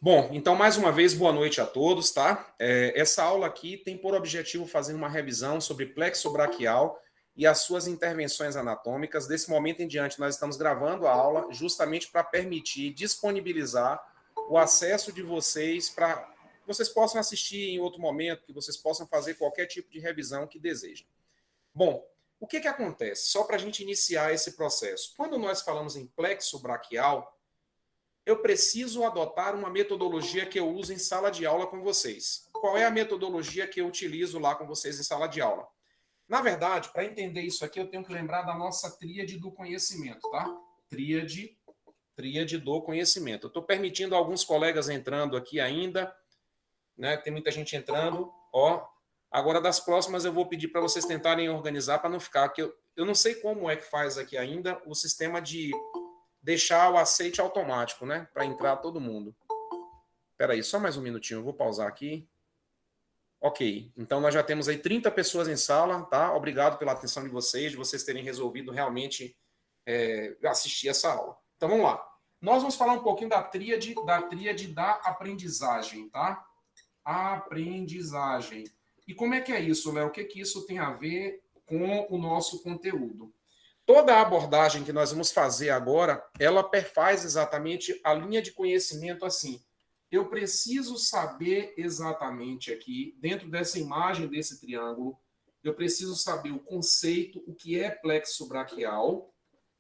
Bom, então, mais uma vez, boa noite a todos, tá? Essa aula aqui tem por objetivo fazer uma revisão sobre plexo braquial e as suas intervenções anatômicas. Desse momento em diante, nós estamos gravando a aula justamente para permitir, disponibilizar o acesso de vocês para que vocês possam assistir em outro momento, que vocês possam fazer qualquer tipo de revisão que desejem. Bom, o que acontece? Só para a gente iniciar esse processo. Quando nós falamos em plexo braquial, eu preciso adotar uma metodologia que eu uso em sala de aula com vocês. Qual é a metodologia que eu utilizo lá com vocês em sala de aula? Na verdade, para entender isso aqui, eu tenho que lembrar da nossa tríade do conhecimento, tá? Tríade do conhecimento. Eu estou permitindo alguns colegas entrando aqui ainda, né? Tem muita gente entrando, ó. Agora, das próximas, eu vou pedir para vocês tentarem organizar para não ficar, que eu não sei como é que faz aqui ainda o sistema de deixar o aceite automático, né? Para entrar todo mundo. Espera aí, só mais um minutinho, eu vou pausar aqui. Ok, então nós já temos aí 30 pessoas em sala, tá? Obrigado pela atenção de vocês terem resolvido realmente assistir essa aula. Então vamos lá. Nós vamos falar um pouquinho da tríade da aprendizagem, tá? Aprendizagem. E como é que é isso, Léo? O que isso tem a ver com o nosso conteúdo? Toda a abordagem que nós vamos fazer agora, ela perfaz exatamente a linha de conhecimento assim. Eu preciso saber exatamente aqui, dentro dessa imagem desse triângulo, eu preciso saber o conceito, o que é plexo braquial.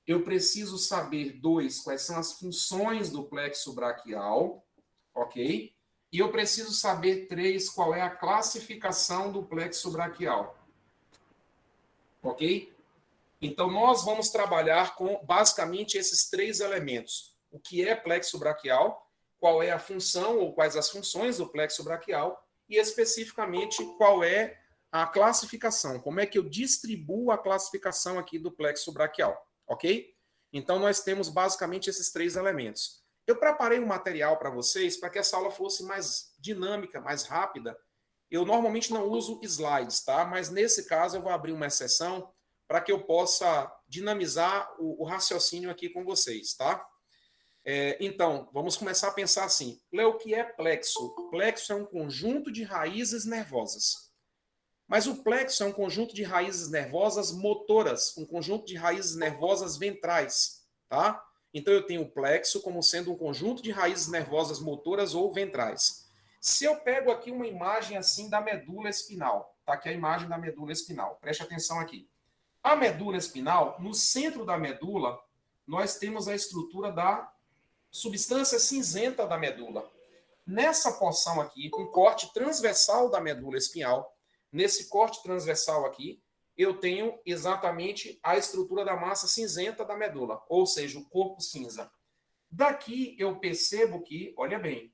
Eu preciso saber, quais são as funções do plexo braquial, ok? E eu preciso saber, qual é a classificação do plexo braquial, ok? Então, nós vamos trabalhar com basicamente esses três elementos. O que é plexo braquial, qual é a função ou quais as funções do plexo braquial e, especificamente, qual é a classificação, como é que eu distribuo a classificação aqui do plexo braquial, ok? Então, nós temos basicamente esses três elementos. Eu preparei um material para vocês para que essa aula fosse mais dinâmica, mais rápida. Eu normalmente não uso slides, tá? Mas nesse caso eu vou abrir uma exceção para que eu possa dinamizar o raciocínio aqui com vocês, tá? Então, vamos começar a pensar assim. Léo, o que é plexo? Plexo é um conjunto de raízes nervosas. Mas o plexo é um conjunto de raízes nervosas motoras, um conjunto de raízes nervosas ventrais, tá? Então, eu tenho o plexo como sendo um conjunto de raízes nervosas motoras ou ventrais. Se eu pego aqui uma imagem assim da medula espinal, tá aqui a imagem da medula espinal, preste atenção aqui. A medula espinal, no centro da medula, nós temos a estrutura da substância cinzenta da medula. Nessa porção aqui, um corte transversal da medula espinhal, nesse corte transversal aqui, eu tenho exatamente a estrutura da massa cinzenta da medula, ou seja, o corpo cinza. Daqui eu percebo que, olha bem,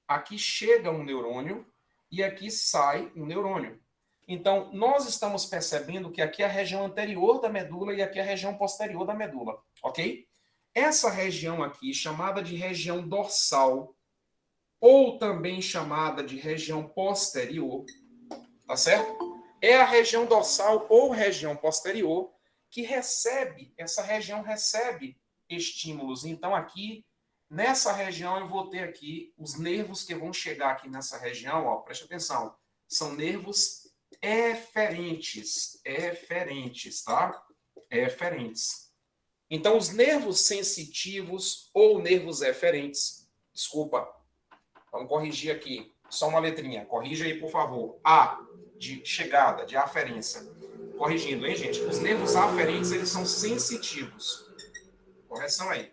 aqui chega um neurônio e aqui sai um neurônio. Então, nós estamos percebendo que aqui é a região anterior da medula e aqui é a região posterior da medula, ok? Essa região aqui, chamada de região dorsal, ou também chamada de região posterior, tá certo? É a região dorsal ou região posterior que essa região recebe estímulos. Então, aqui, nessa região, eu vou ter aqui os nervos que vão chegar aqui nessa região, ó, preste atenção, são nervos eferentes, tá? Eferentes. Então, os nervos sensitivos ou nervos eferentes, desculpa, vamos corrigir aqui, só uma letrinha, corrija aí, por favor. A, de chegada, de aferência. Corrigindo, hein, gente? Os nervos aferentes, eles são sensitivos. Correção aí.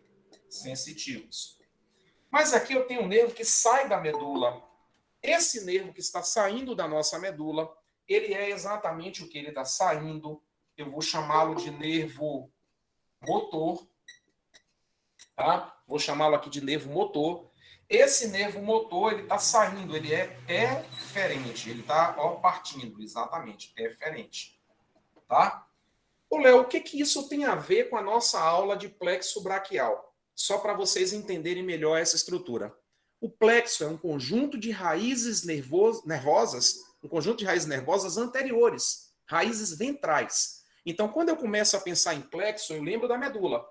Sensitivos. Mas aqui eu tenho um nervo que sai da medula. Esse nervo que está saindo da nossa medula, ele é exatamente o que ele está saindo. Eu vou chamá-lo de nervo motor, tá? Vou chamá-lo aqui de nervo motor. Esse nervo motor, ele está saindo, ele é eferente, ele está partindo, exatamente, eferente, tá? Ô, Léo, o que isso tem a ver com a nossa aula de plexo braquial? Só para vocês entenderem melhor essa estrutura. O plexo é um conjunto de raízes nervosas, um conjunto de raízes nervosas anteriores, raízes ventrais. Então, quando eu começo a pensar em plexo, eu lembro da medula.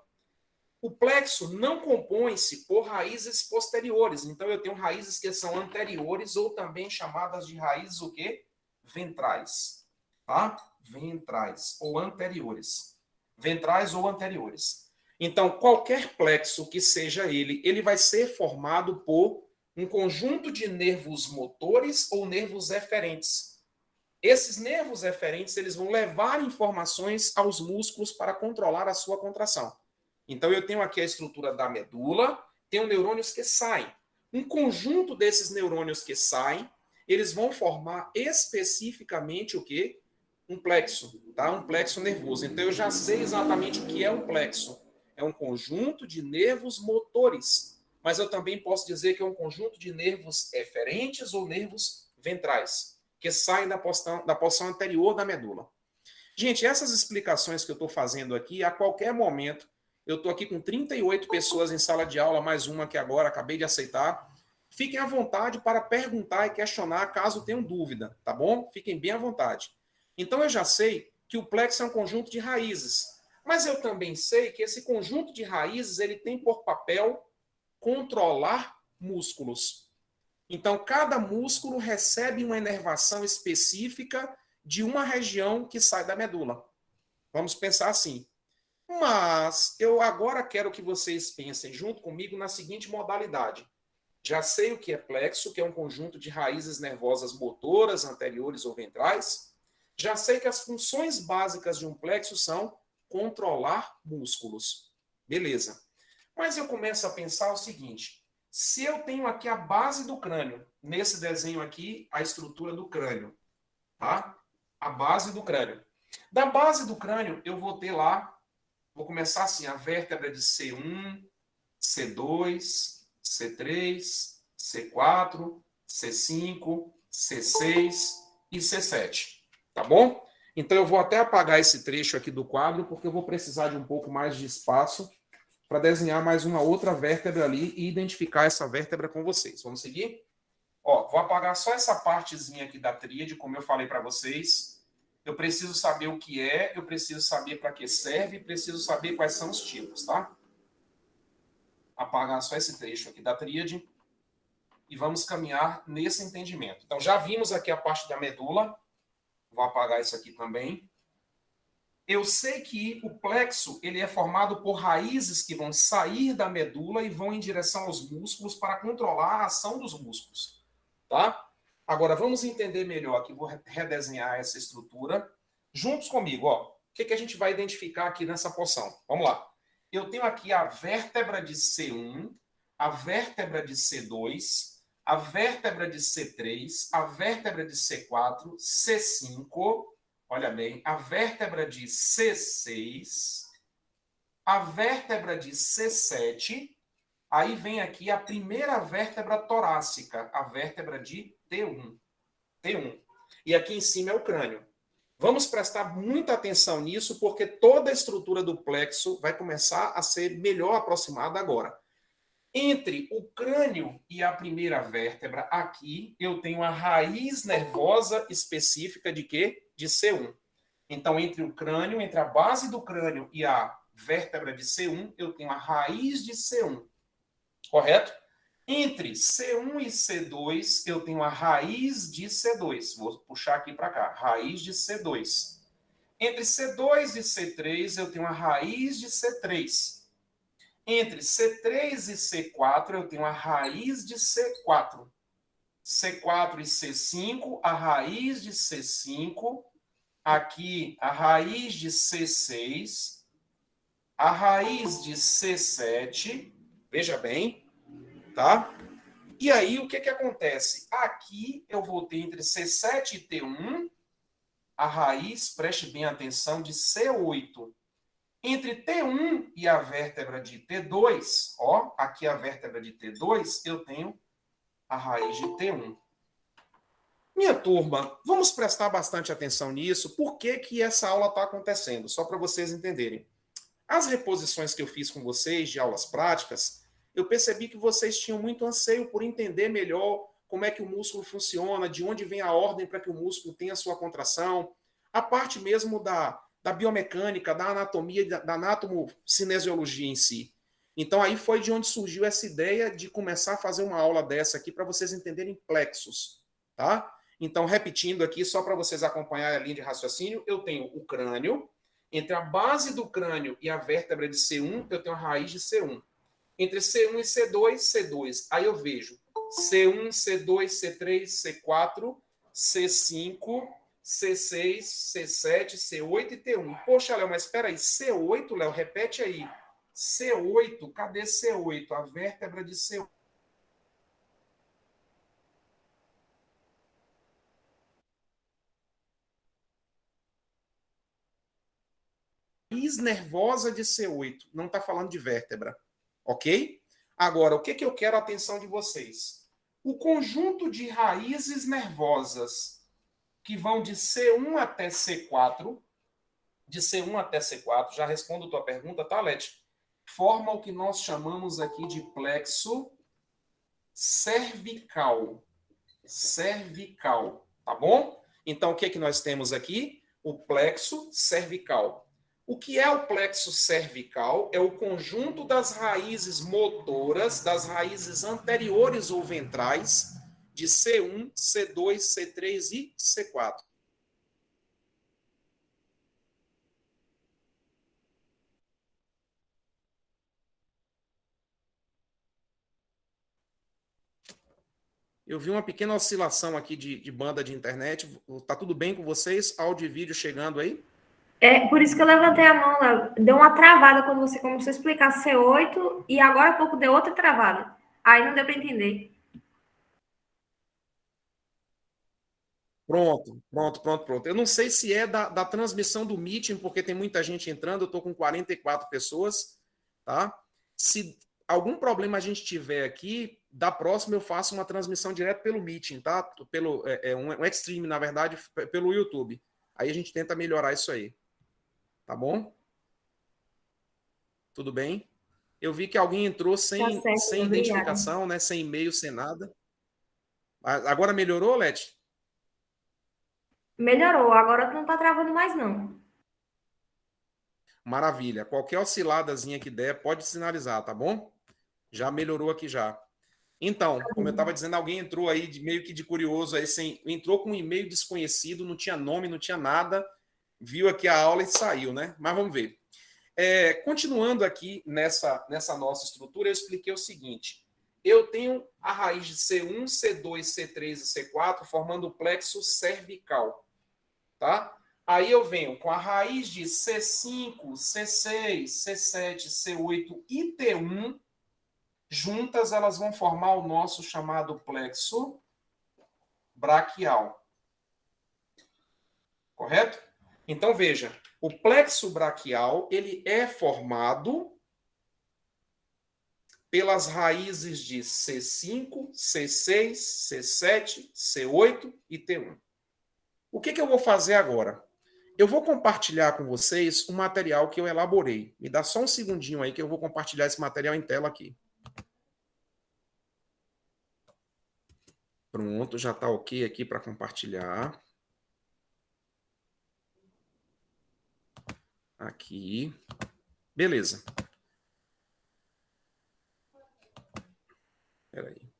O plexo não compõe-se por raízes posteriores. Então, eu tenho raízes que são anteriores ou também chamadas de raízes o quê? Ventrais. Tá? Ventrais ou anteriores. Ventrais ou anteriores. Então, qualquer plexo que seja ele vai ser formado por um conjunto de nervos motores ou nervos eferentes. Esses nervos eferentes, eles vão levar informações aos músculos para controlar a sua contração. Então, eu tenho aqui a estrutura da medula, tenho neurônios que saem. Um conjunto desses neurônios que saem, eles vão formar especificamente o quê? Um plexo, tá? Um plexo nervoso. Então, eu já sei exatamente o que é um plexo. É um conjunto de nervos motores. Mas eu também posso dizer que é um conjunto de nervos eferentes ou nervos ventrais, que saem da porção anterior da medula. Gente, essas explicações que eu estou fazendo aqui, a qualquer momento, eu estou aqui com 38 pessoas em sala de aula, mais uma que agora acabei de aceitar. Fiquem à vontade para perguntar e questionar caso tenham dúvida, tá bom? Fiquem bem à vontade. Então, eu já sei que o plexo é um conjunto de raízes, mas eu também sei que esse conjunto de raízes ele tem por papel controlar músculos. Então, cada músculo recebe uma inervação específica de uma região que sai da medula. Vamos pensar assim. Mas eu agora quero que vocês pensem junto comigo na seguinte modalidade. Já sei o que é plexo, que é um conjunto de raízes nervosas motoras, anteriores ou ventrais. Já sei que as funções básicas de um plexo são controlar músculos. Beleza. Mas eu começo a pensar o seguinte: se eu tenho aqui a base do crânio, nesse desenho aqui, a estrutura do crânio, tá? A base do crânio. Da base do crânio, eu vou ter lá, vou começar assim, a vértebra de C1, C2, C3, C4, C5, C6 e C7, tá bom? Então eu vou até apagar esse trecho aqui do quadro, porque eu vou precisar de um pouco mais de espaço para desenhar mais uma outra vértebra ali e identificar essa vértebra com vocês. Vamos seguir? Ó, vou apagar só essa partezinha aqui da tríade, como eu falei para vocês. Eu preciso saber o que é, eu preciso saber para que serve, preciso saber quais são os tipos, tá? Apagar só esse trecho aqui da tríade e vamos caminhar nesse entendimento. Então, já vimos aqui a parte da medula. Vou apagar isso aqui também. Eu sei que o plexo ele é formado por raízes que vão sair da medula e vão em direção aos músculos para controlar a ação dos músculos, tá? Agora, vamos entender melhor aqui, vou redesenhar essa estrutura. Juntos comigo, ó. O que a gente vai identificar aqui nessa porção? Vamos lá. Eu tenho aqui a vértebra de C1, a vértebra de C2, a vértebra de C3, a vértebra de C4, C5, olha bem, a vértebra de C6, a vértebra de C7, aí vem aqui a primeira vértebra torácica, a vértebra de T1. T1. E aqui em cima é o crânio. Vamos prestar muita atenção nisso, porque toda a estrutura do plexo vai começar a ser melhor aproximada agora. Entre o crânio e a primeira vértebra, aqui, eu tenho a raiz nervosa específica de quê? De C1. Então, entre o crânio, entre a base do crânio e a vértebra de C1, eu tenho a raiz de C1. Correto? Entre C1 e C2, eu tenho a raiz de C2. Vou puxar aqui para cá. Raiz de C2. Entre C2 e C3, eu tenho a raiz de C3. Entre C3 e C4, eu tenho a raiz de C4. C4 e C5, a raiz de C5. Aqui, a raiz de C6. A raiz de C7. Veja bem, tá? E aí, o que acontece? Aqui, eu vou ter entre C7 e T1, a raiz, preste bem atenção, de C8. Entre T1 e a vértebra de T2, ó, aqui a vértebra de T2, eu tenho a raiz de T1. Minha turma, vamos prestar bastante atenção nisso. Por que essa aula está acontecendo? Só para vocês entenderem. As reposições que eu fiz com vocês de aulas práticas, eu percebi que vocês tinham muito anseio por entender melhor como é que o músculo funciona, de onde vem a ordem para que o músculo tenha a sua contração, a parte mesmo da biomecânica, da anatomia, da anatomocinesiologia em si. Então aí foi de onde surgiu essa ideia de começar a fazer uma aula dessa aqui para vocês entenderem plexos, tá? Então, repetindo aqui, só para vocês acompanharem a linha de raciocínio, eu tenho o crânio, entre a base do crânio e a vértebra de C1, eu tenho a raiz de C1. Entre C1 e C2, C2. Aí eu vejo C1, C2, C3, C4, C5, C6, C7, C8 e T1. Poxa, Léo, mas espera aí, C8, Léo, repete aí. C8, cadê C8? A vértebra de C8. Raiz nervosa de C8, não está falando de vértebra, ok? Agora, o que, que eu quero a atenção de vocês? O conjunto de raízes nervosas que vão de C1 até C4, de C1 até C4, já respondo a tua pergunta, tá, Leti? Forma o que nós chamamos aqui de plexo cervical. Cervical, tá bom? Então, o que, que nós temos aqui? O plexo cervical. O que é o plexo cervical? É o conjunto das raízes motoras, das raízes anteriores ou ventrais, de C1, C2, C3 e C4. Eu vi uma pequena oscilação aqui de banda de internet. Tá tudo bem com vocês? Áudio e vídeo chegando aí? É por isso que eu levantei a mão, Léo. Deu uma travada quando você começou a explicar C8 e agora há pouco deu outra travada. Aí não deu para entender. Pronto, pronto, pronto, pronto. Eu não sei se é da transmissão do Meeting, porque tem muita gente entrando, eu estou com 44 pessoas, tá? Se algum problema a gente tiver aqui, da próxima eu faço uma transmissão direto pelo Meeting, tá? Pelo, um Extreme, na verdade, pelo YouTube. Aí a gente tenta melhorar isso aí, tá bom? Tudo bem? Eu vi que alguém entrou Tá certo, sem obrigada. identificação, né? Sem e-mail, sem nada. Agora melhorou, Leti? Melhorou, agora não tá travando mais, não. Maravilha. Qualquer osciladazinha que der, pode sinalizar, tá bom? Já melhorou aqui já. Então, como eu estava dizendo, alguém entrou aí meio que de curioso aí, entrou com um e-mail desconhecido, não tinha nome, não tinha nada, viu aqui a aula e saiu, né? Mas vamos ver. Continuando aqui nessa nossa estrutura, eu expliquei o seguinte: eu tenho a raiz de C1, C2, C3 e C4 formando o plexo cervical, tá? Aí eu venho com a raiz de C5, C6, C7, C8 e T1. Juntas, elas vão formar o nosso chamado plexo braquial. Correto? Então, veja, o plexo braquial, ele é formado pelas raízes de C5, C6, C7, C8 e T1. O que eu vou fazer agora? Eu vou compartilhar com vocês um material que eu elaborei. Me dá só um segundinho aí que eu vou compartilhar esse material em tela aqui. Pronto, já está ok aqui para compartilhar. Aqui. Beleza. Espera aí.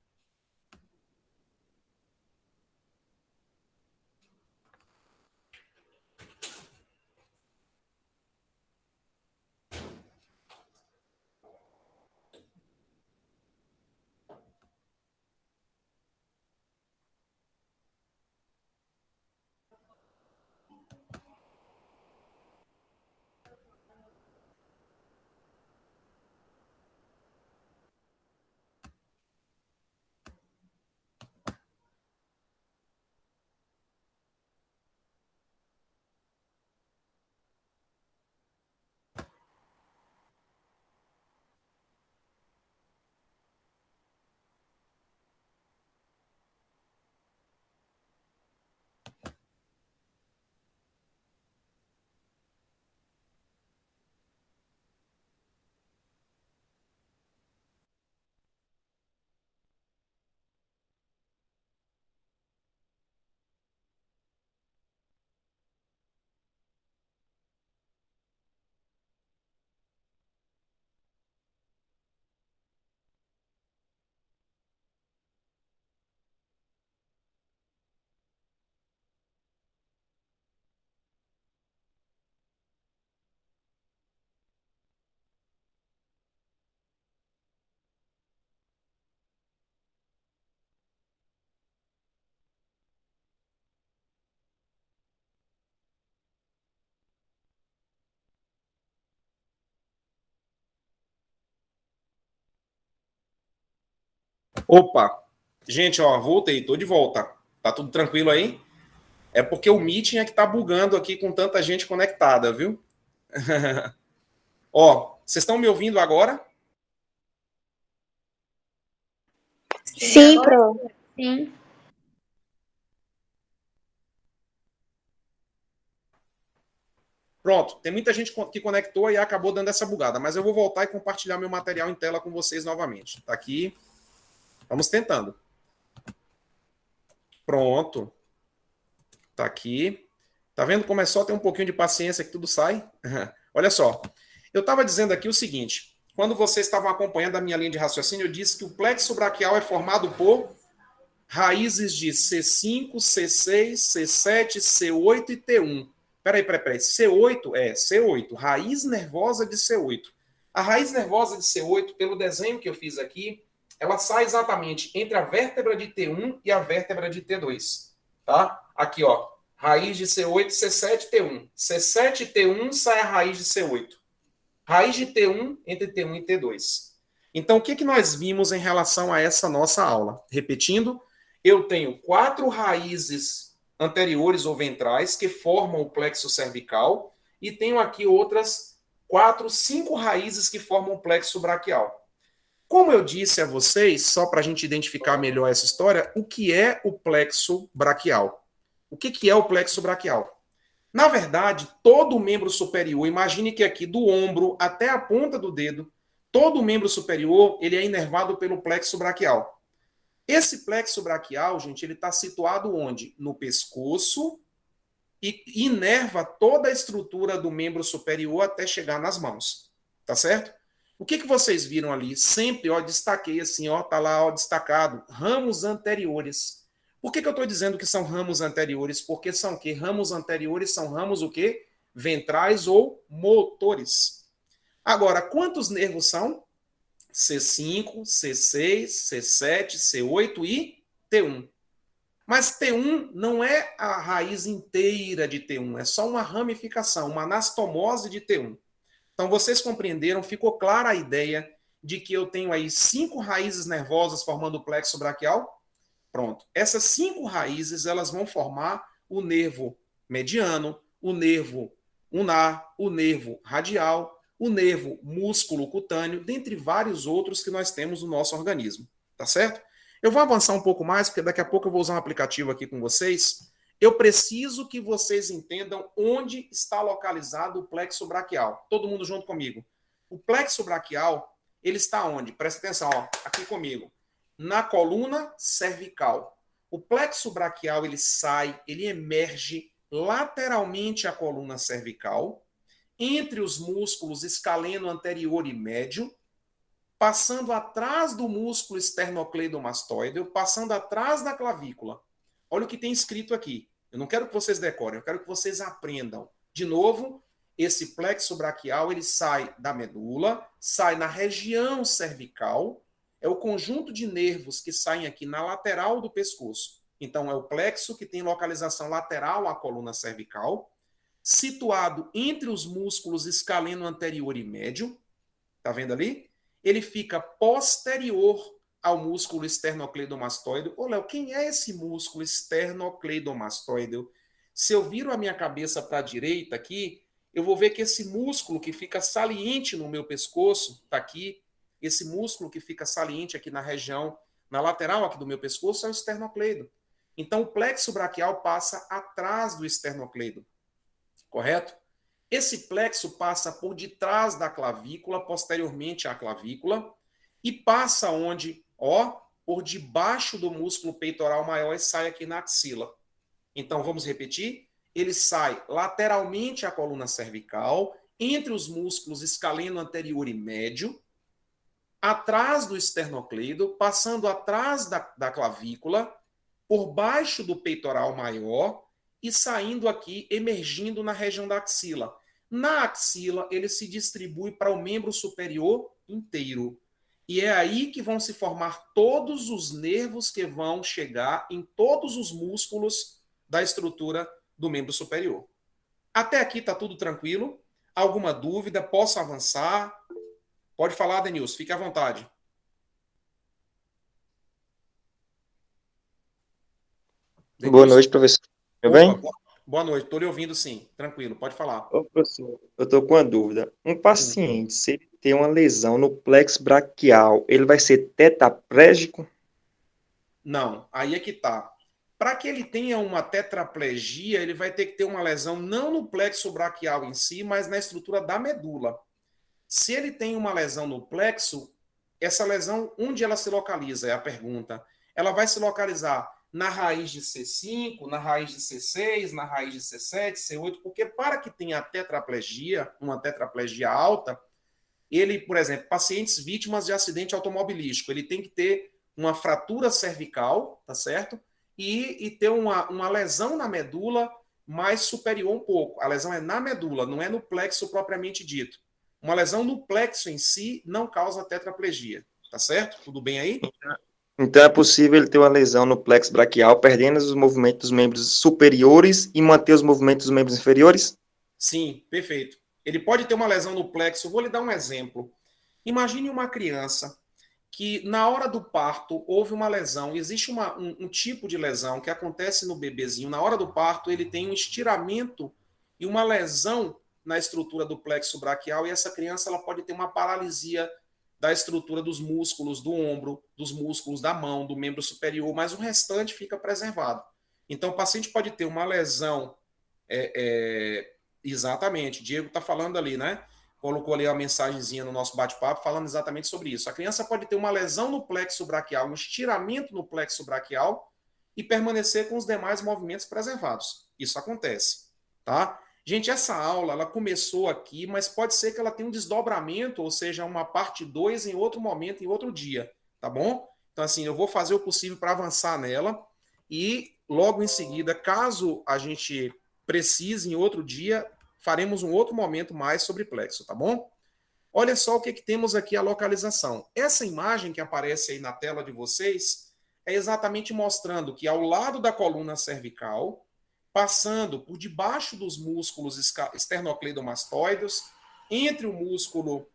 Opa! Gente, ó, voltei, tô de volta. Tá tudo tranquilo aí? É porque o Meeting é que tá bugando aqui com tanta gente conectada, viu? Ó, vocês estão me ouvindo agora? Sim, pro. Sim. Pronto, tem muita gente que conectou e acabou dando essa bugada, mas eu vou voltar e compartilhar meu material em tela com vocês novamente. Tá aqui. Vamos tentando. Pronto. Tá aqui. Tá vendo como é só ter um pouquinho de paciência que tudo sai? Olha só. Eu estava dizendo aqui o seguinte. Quando vocês estavam acompanhando a minha linha de raciocínio, eu disse que o plexo braquial é formado por raízes de C5, C6, C7, C8 e T1. Peraí. C8 é C8, raiz nervosa de C8. A raiz nervosa de C8, pelo desenho que eu fiz aqui, ela sai exatamente entre a vértebra de T1 e a vértebra de T2. Tá? Aqui, ó. Raiz de C8, C7, T1. C7 e T1 sai a raiz de C8. Raiz de T1 entre T1 e T2. Então, o que nós vimos em relação a essa nossa aula? Repetindo, eu tenho 4 raízes anteriores ou ventrais que formam o plexo cervical e tenho aqui outras 5 raízes que formam o plexo braquial. Como eu disse a vocês, só para a gente identificar melhor essa história, o que é o plexo braquial? O que é o plexo braquial? Na verdade, todo o membro superior, imagine que aqui do ombro até a ponta do dedo, todo o membro superior ele é inervado pelo plexo braquial. Esse plexo braquial, gente, ele está situado onde? No pescoço e inerva toda a estrutura do membro superior até chegar nas mãos. Tá certo? O que vocês viram ali? Sempre, ó, destaquei assim, ó, tá lá, ó, destacado, ramos anteriores. Por que eu estou dizendo que são ramos anteriores? Porque são o quê? Ramos anteriores são ramos o quê? Ventrais ou motores. Agora, quantos nervos são? C5, C6, C7, C8 e T1. Mas T1 não é a raiz inteira de T1, é só uma ramificação, uma anastomose de T1. Então, vocês compreenderam, ficou clara a ideia de que eu tenho aí 5 raízes nervosas formando o plexo braquial? Pronto. Essas 5 raízes, elas vão formar o nervo mediano, o nervo ulnar, o nervo radial, o nervo músculo cutâneo, dentre vários outros que nós temos no nosso organismo. Tá certo? Eu vou avançar um pouco mais, porque daqui a pouco eu vou usar um aplicativo aqui com vocês. Eu preciso que vocês entendam onde está localizado o plexo braquial. Todo mundo junto comigo. O plexo braquial, ele está onde? Presta atenção, ó, aqui comigo. Na coluna cervical. O plexo braquial, ele sai, ele emerge lateralmente à coluna cervical, entre os músculos escaleno anterior e médio, passando atrás do músculo esternocleidomastoide, passando atrás da clavícula. Olha o que tem escrito aqui. Eu não quero que vocês decorem, eu quero que vocês aprendam. De novo, esse plexo braquial, ele sai da medula, sai na região cervical, é o conjunto de nervos que saem aqui na lateral do pescoço. Então, é o plexo que tem localização lateral à coluna cervical, situado entre os músculos escaleno anterior e médio. Tá vendo ali? Ele fica posterior ao músculo esternocleidomastoide. Ô, Léo, quem é esse músculo esternocleidomastoide? Se eu viro a minha cabeça para a direita aqui, eu vou ver que esse músculo que fica saliente no meu pescoço, tá aqui, esse músculo que fica saliente aqui na região, na lateral aqui do meu pescoço, é o esternocleido. Então, o plexo braquial passa atrás do esternocleido, correto? Esse plexo passa por detrás da clavícula, posteriormente à clavícula, e passa onde? Ó, por debaixo do músculo peitoral maior e sai aqui na axila. Então, vamos repetir? Ele sai lateralmente à coluna cervical, entre os músculos escaleno anterior e médio, atrás do esternocleido, passando atrás da clavícula, por baixo do peitoral maior e saindo aqui, emergindo na região da axila. Na axila, ele se distribui para o membro superior inteiro. E é aí que vão se formar todos os nervos que vão chegar em todos os músculos da estrutura do membro superior. Até aqui está tudo tranquilo? Alguma dúvida? Posso avançar? Pode falar, Denilson, fique à vontade. Boa noite, professor. Tudo Opa, bem? boa noite. Estou lhe ouvindo, sim. Tranquilo, pode falar. Ô, professor, eu estou com uma dúvida. Um Hum. paciente, se ele tem uma lesão no plexo braquial, ele vai ser tetraplégico? Não, aí é que tá. Para que ele tenha uma tetraplegia, ele vai ter que ter uma lesão não no plexo braquial em si, mas na estrutura da medula. Se ele tem uma lesão no plexo, essa lesão, onde ela se localiza? É a pergunta. Ela vai se localizar na raiz de C5, na raiz de C6, na raiz de C7, C8, porque para que tenha tetraplegia, uma tetraplegia alta, ele, por exemplo, pacientes vítimas de acidente automobilístico, ele tem que ter uma fratura cervical, tá certo? E ter uma lesão na medula mais superior um pouco. A lesão é na medula, não é no plexo propriamente dito. Uma lesão no plexo em si não causa tetraplegia, tá certo? Tudo bem aí? Então é possível ele ter uma lesão no plexo braquial, perdendo os movimentos dos membros superiores e manter os movimentos dos membros inferiores? Sim, perfeito. Ele pode ter uma lesão no plexo. Vou lhe dar um exemplo. Imagine uma criança que na hora do parto houve uma lesão. Existe um tipo de lesão que acontece no bebezinho. Na hora do parto, ele tem um estiramento e uma lesão na estrutura do plexo braquial, e essa criança ela pode ter uma paralisia da estrutura dos músculos do ombro, dos músculos da mão, do membro superior, mas o restante fica preservado. Então, o paciente pode ter uma lesão. Exatamente, Diego está falando ali, né? Colocou ali a mensagenzinha no nosso bate-papo falando exatamente sobre isso. A criança pode ter uma lesão no plexo braquial, um estiramento no plexo braquial e permanecer com os demais movimentos preservados. Isso acontece, tá? Gente, essa aula, ela começou aqui, mas pode ser que ela tenha um desdobramento, ou seja, uma parte 2 em outro momento, em outro dia, tá bom? Então, assim, eu vou fazer o possível para avançar nela e logo em seguida, caso a gente precise em outro dia, faremos um outro momento mais sobre plexo, tá bom? Olha só o que temos aqui, a localização. Essa imagem que aparece aí na tela de vocês é exatamente mostrando que ao lado da coluna cervical, passando por debaixo dos músculos esternocleidomastoides, entre o músculo...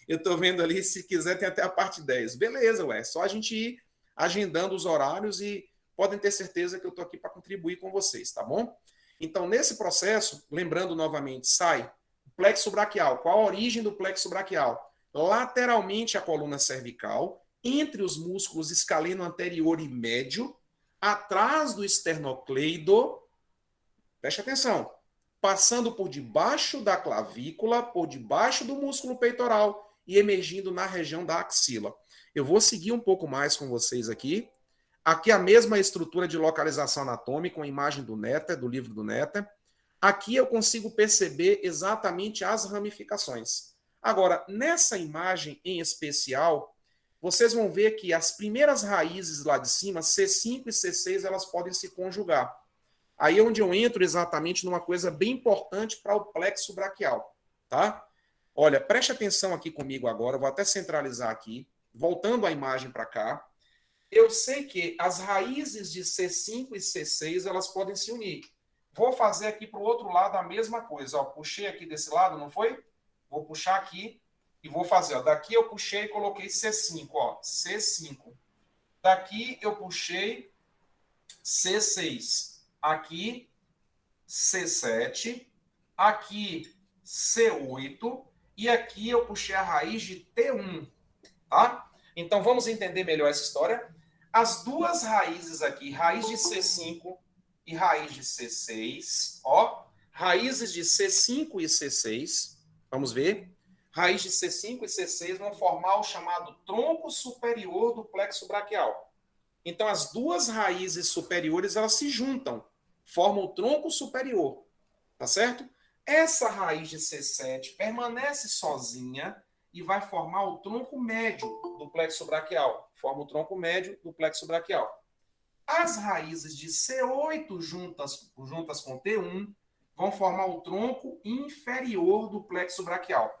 Eu estou vendo ali, se quiser, tem até a parte 10. Beleza, ué, só a gente ir agendando os horários e podem ter certeza que eu estou aqui para contribuir com vocês, tá bom? Então, nesse processo, lembrando novamente, sai plexo braquial. Qual a origem do plexo braquial? Lateralmente à coluna cervical, entre os músculos escaleno anterior e médio, atrás do esternocleido, preste atenção, passando por debaixo da clavícula, por debaixo do músculo peitoral e emergindo na região da axila. Eu vou seguir um pouco mais com vocês aqui. Aqui a mesma estrutura de localização anatômica, uma imagem do Netter, do livro do Netter. Aqui eu consigo perceber exatamente as ramificações. Agora, nessa imagem em especial, vocês vão ver que as primeiras raízes lá de cima, C5 e C6, elas podem se conjugar. Aí é onde eu entro exatamente numa coisa bem importante para o plexo braquial, tá? Olha, preste atenção aqui comigo agora, eu vou até centralizar aqui, voltando a imagem para cá. Eu sei que as raízes de C5 e C6, elas podem se unir. Vou fazer aqui para o outro lado a mesma coisa. Ó, puxei aqui desse lado, não foi? Vou puxar aqui e vou fazer. Ó, daqui eu puxei e coloquei C5. Ó, C5. Daqui eu puxei C6. Aqui, C7. Aqui, C8. E aqui eu puxei a raiz de T1. Tá? Então, vamos entender melhor essa história. As duas raízes aqui, raiz de C5 e raiz de C6, ó, raízes de C5 e C6, vamos ver, raiz de C5 e C6 vão formar o chamado tronco superior do plexo braquial. Então, as duas raízes superiores, elas se juntam, formam o tronco superior, tá certo? Essa raiz de C7 permanece sozinha e vai formar o tronco médio do plexo braquial. Forma o tronco médio do plexo braquial. As raízes de C8 juntas com T1 vão formar o tronco inferior do plexo braquial.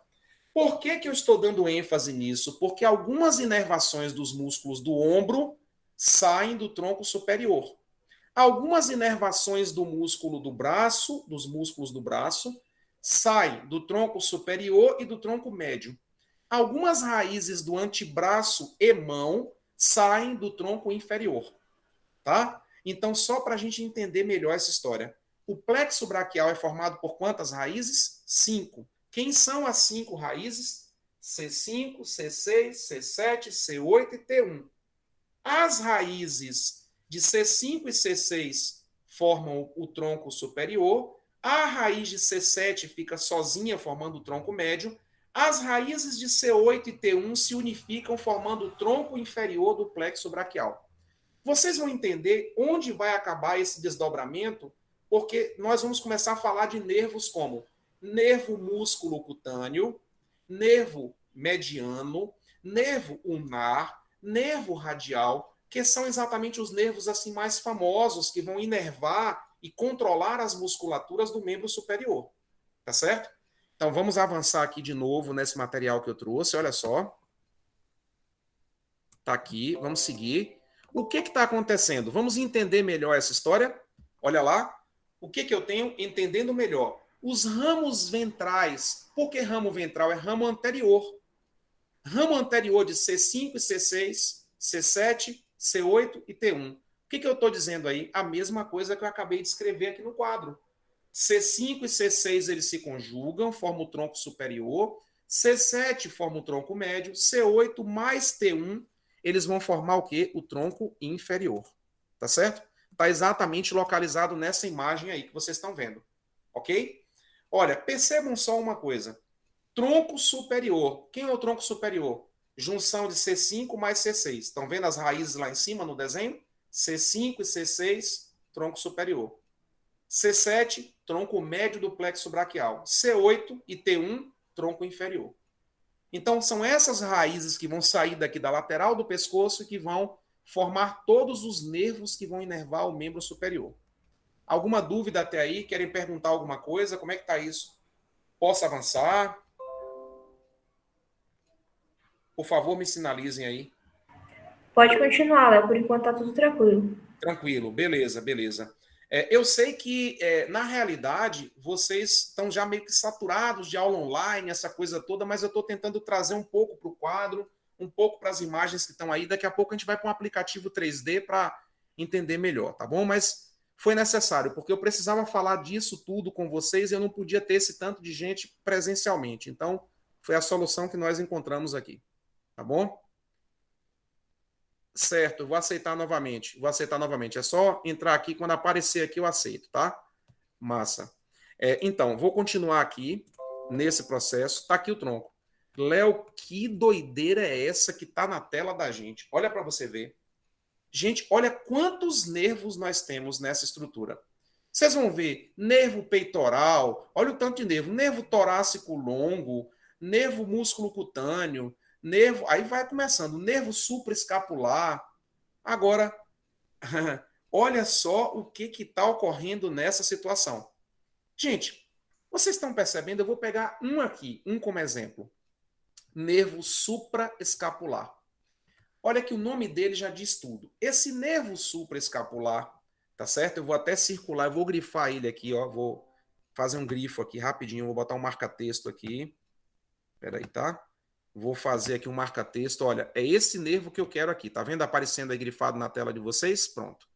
Por que eu estou dando ênfase nisso? Porque algumas inervações dos músculos do ombro saem do tronco superior. Algumas inervações do músculo do braço, dos músculos do braço, saem do tronco superior e do tronco médio. Algumas raízes do antebraço e mão saem do tronco inferior, tá? Então, só para a gente entender melhor essa história. O plexo braquial é formado por quantas raízes? 5. Quem são as 5 raízes? C5, C6, C7, C8 e T1. As raízes de C5 e C6 formam o tronco superior, a raiz de C7 fica sozinha formando o tronco médio, as raízes de C8 e T1 se unificam formando o tronco inferior do plexo braquial. Vocês vão entender onde vai acabar esse desdobramento, porque nós vamos começar a falar de nervos como nervo músculo cutâneo, nervo mediano, nervo ulnar, nervo radial, que são exatamente os nervos assim mais famosos que vão inervar e controlar as musculaturas do membro superior. Tá certo? Então vamos avançar aqui de novo nesse material que eu trouxe, olha só. Tá aqui, vamos seguir. O que está acontecendo? Vamos entender melhor essa história? Olha lá. O que eu tenho entendendo melhor? Os ramos ventrais. Por que ramo ventral? É ramo anterior. Ramo anterior de C5 e C6, C7, C8 e T1. O que eu estou dizendo aí? A mesma coisa que eu acabei de escrever aqui no quadro. C5 e C6 eles se conjugam, formam o tronco superior. C7 forma o tronco médio. C8 mais T1 eles vão formar o quê? O tronco inferior. Tá certo? Está exatamente localizado nessa imagem aí que vocês estão vendo. Ok? Olha, percebam só uma coisa. Tronco superior. Quem é o tronco superior? Junção de C5 mais C6. Estão vendo as raízes lá em cima no desenho? C5 e C6, tronco superior. C7, tronco médio do plexo braquial. C8 e T1, tronco inferior. Então, são essas raízes que vão sair daqui da lateral do pescoço e que vão formar todos os nervos que vão inervar o membro superior. Alguma dúvida até aí? Querem perguntar alguma coisa? Como é que está isso? Posso avançar? Por favor, me sinalizem aí. Pode continuar, Léo. Por enquanto tá tudo tranquilo. Tranquilo, beleza, beleza. Eu sei que, na realidade, vocês estão já meio que saturados de aula online, essa coisa toda, mas eu estou tentando trazer um pouco para o quadro, um pouco para as imagens que estão aí. Daqui a pouco a gente vai para um aplicativo 3D para entender melhor, tá bom? Mas foi necessário, porque eu precisava falar disso tudo com vocês e eu não podia ter esse tanto de gente presencialmente. Então, foi a solução que nós encontramos aqui, tá bom? Certo, vou aceitar novamente. Vou aceitar novamente. É só entrar aqui, quando aparecer aqui eu aceito, tá? Massa. Então, vou continuar aqui nesse processo. Tá aqui o tronco. Léo, que doideira é essa que tá na tela da gente? Olha para você ver. Gente, olha quantos nervos nós temos nessa estrutura. Vocês vão ver nervo peitoral, olha o tanto de nervo. Nervo torácico longo, nervo músculo cutâneo, nervo, aí vai começando, nervo supraescapular. Agora, olha só o que está ocorrendo nessa situação. Gente, vocês estão percebendo? Eu vou pegar um aqui, um como exemplo. Nervo supraescapular. Olha que o nome dele já diz tudo. Esse nervo supraescapular, tá certo? Eu vou até circular, eu vou grifar ele aqui, ó. Vou fazer um grifo aqui rapidinho, vou botar um marca-texto aqui. Espera aí, tá? Vou fazer aqui um marca-texto. Olha, é esse nervo que eu quero aqui. Tá vendo aparecendo aí grifado na tela de vocês? Pronto.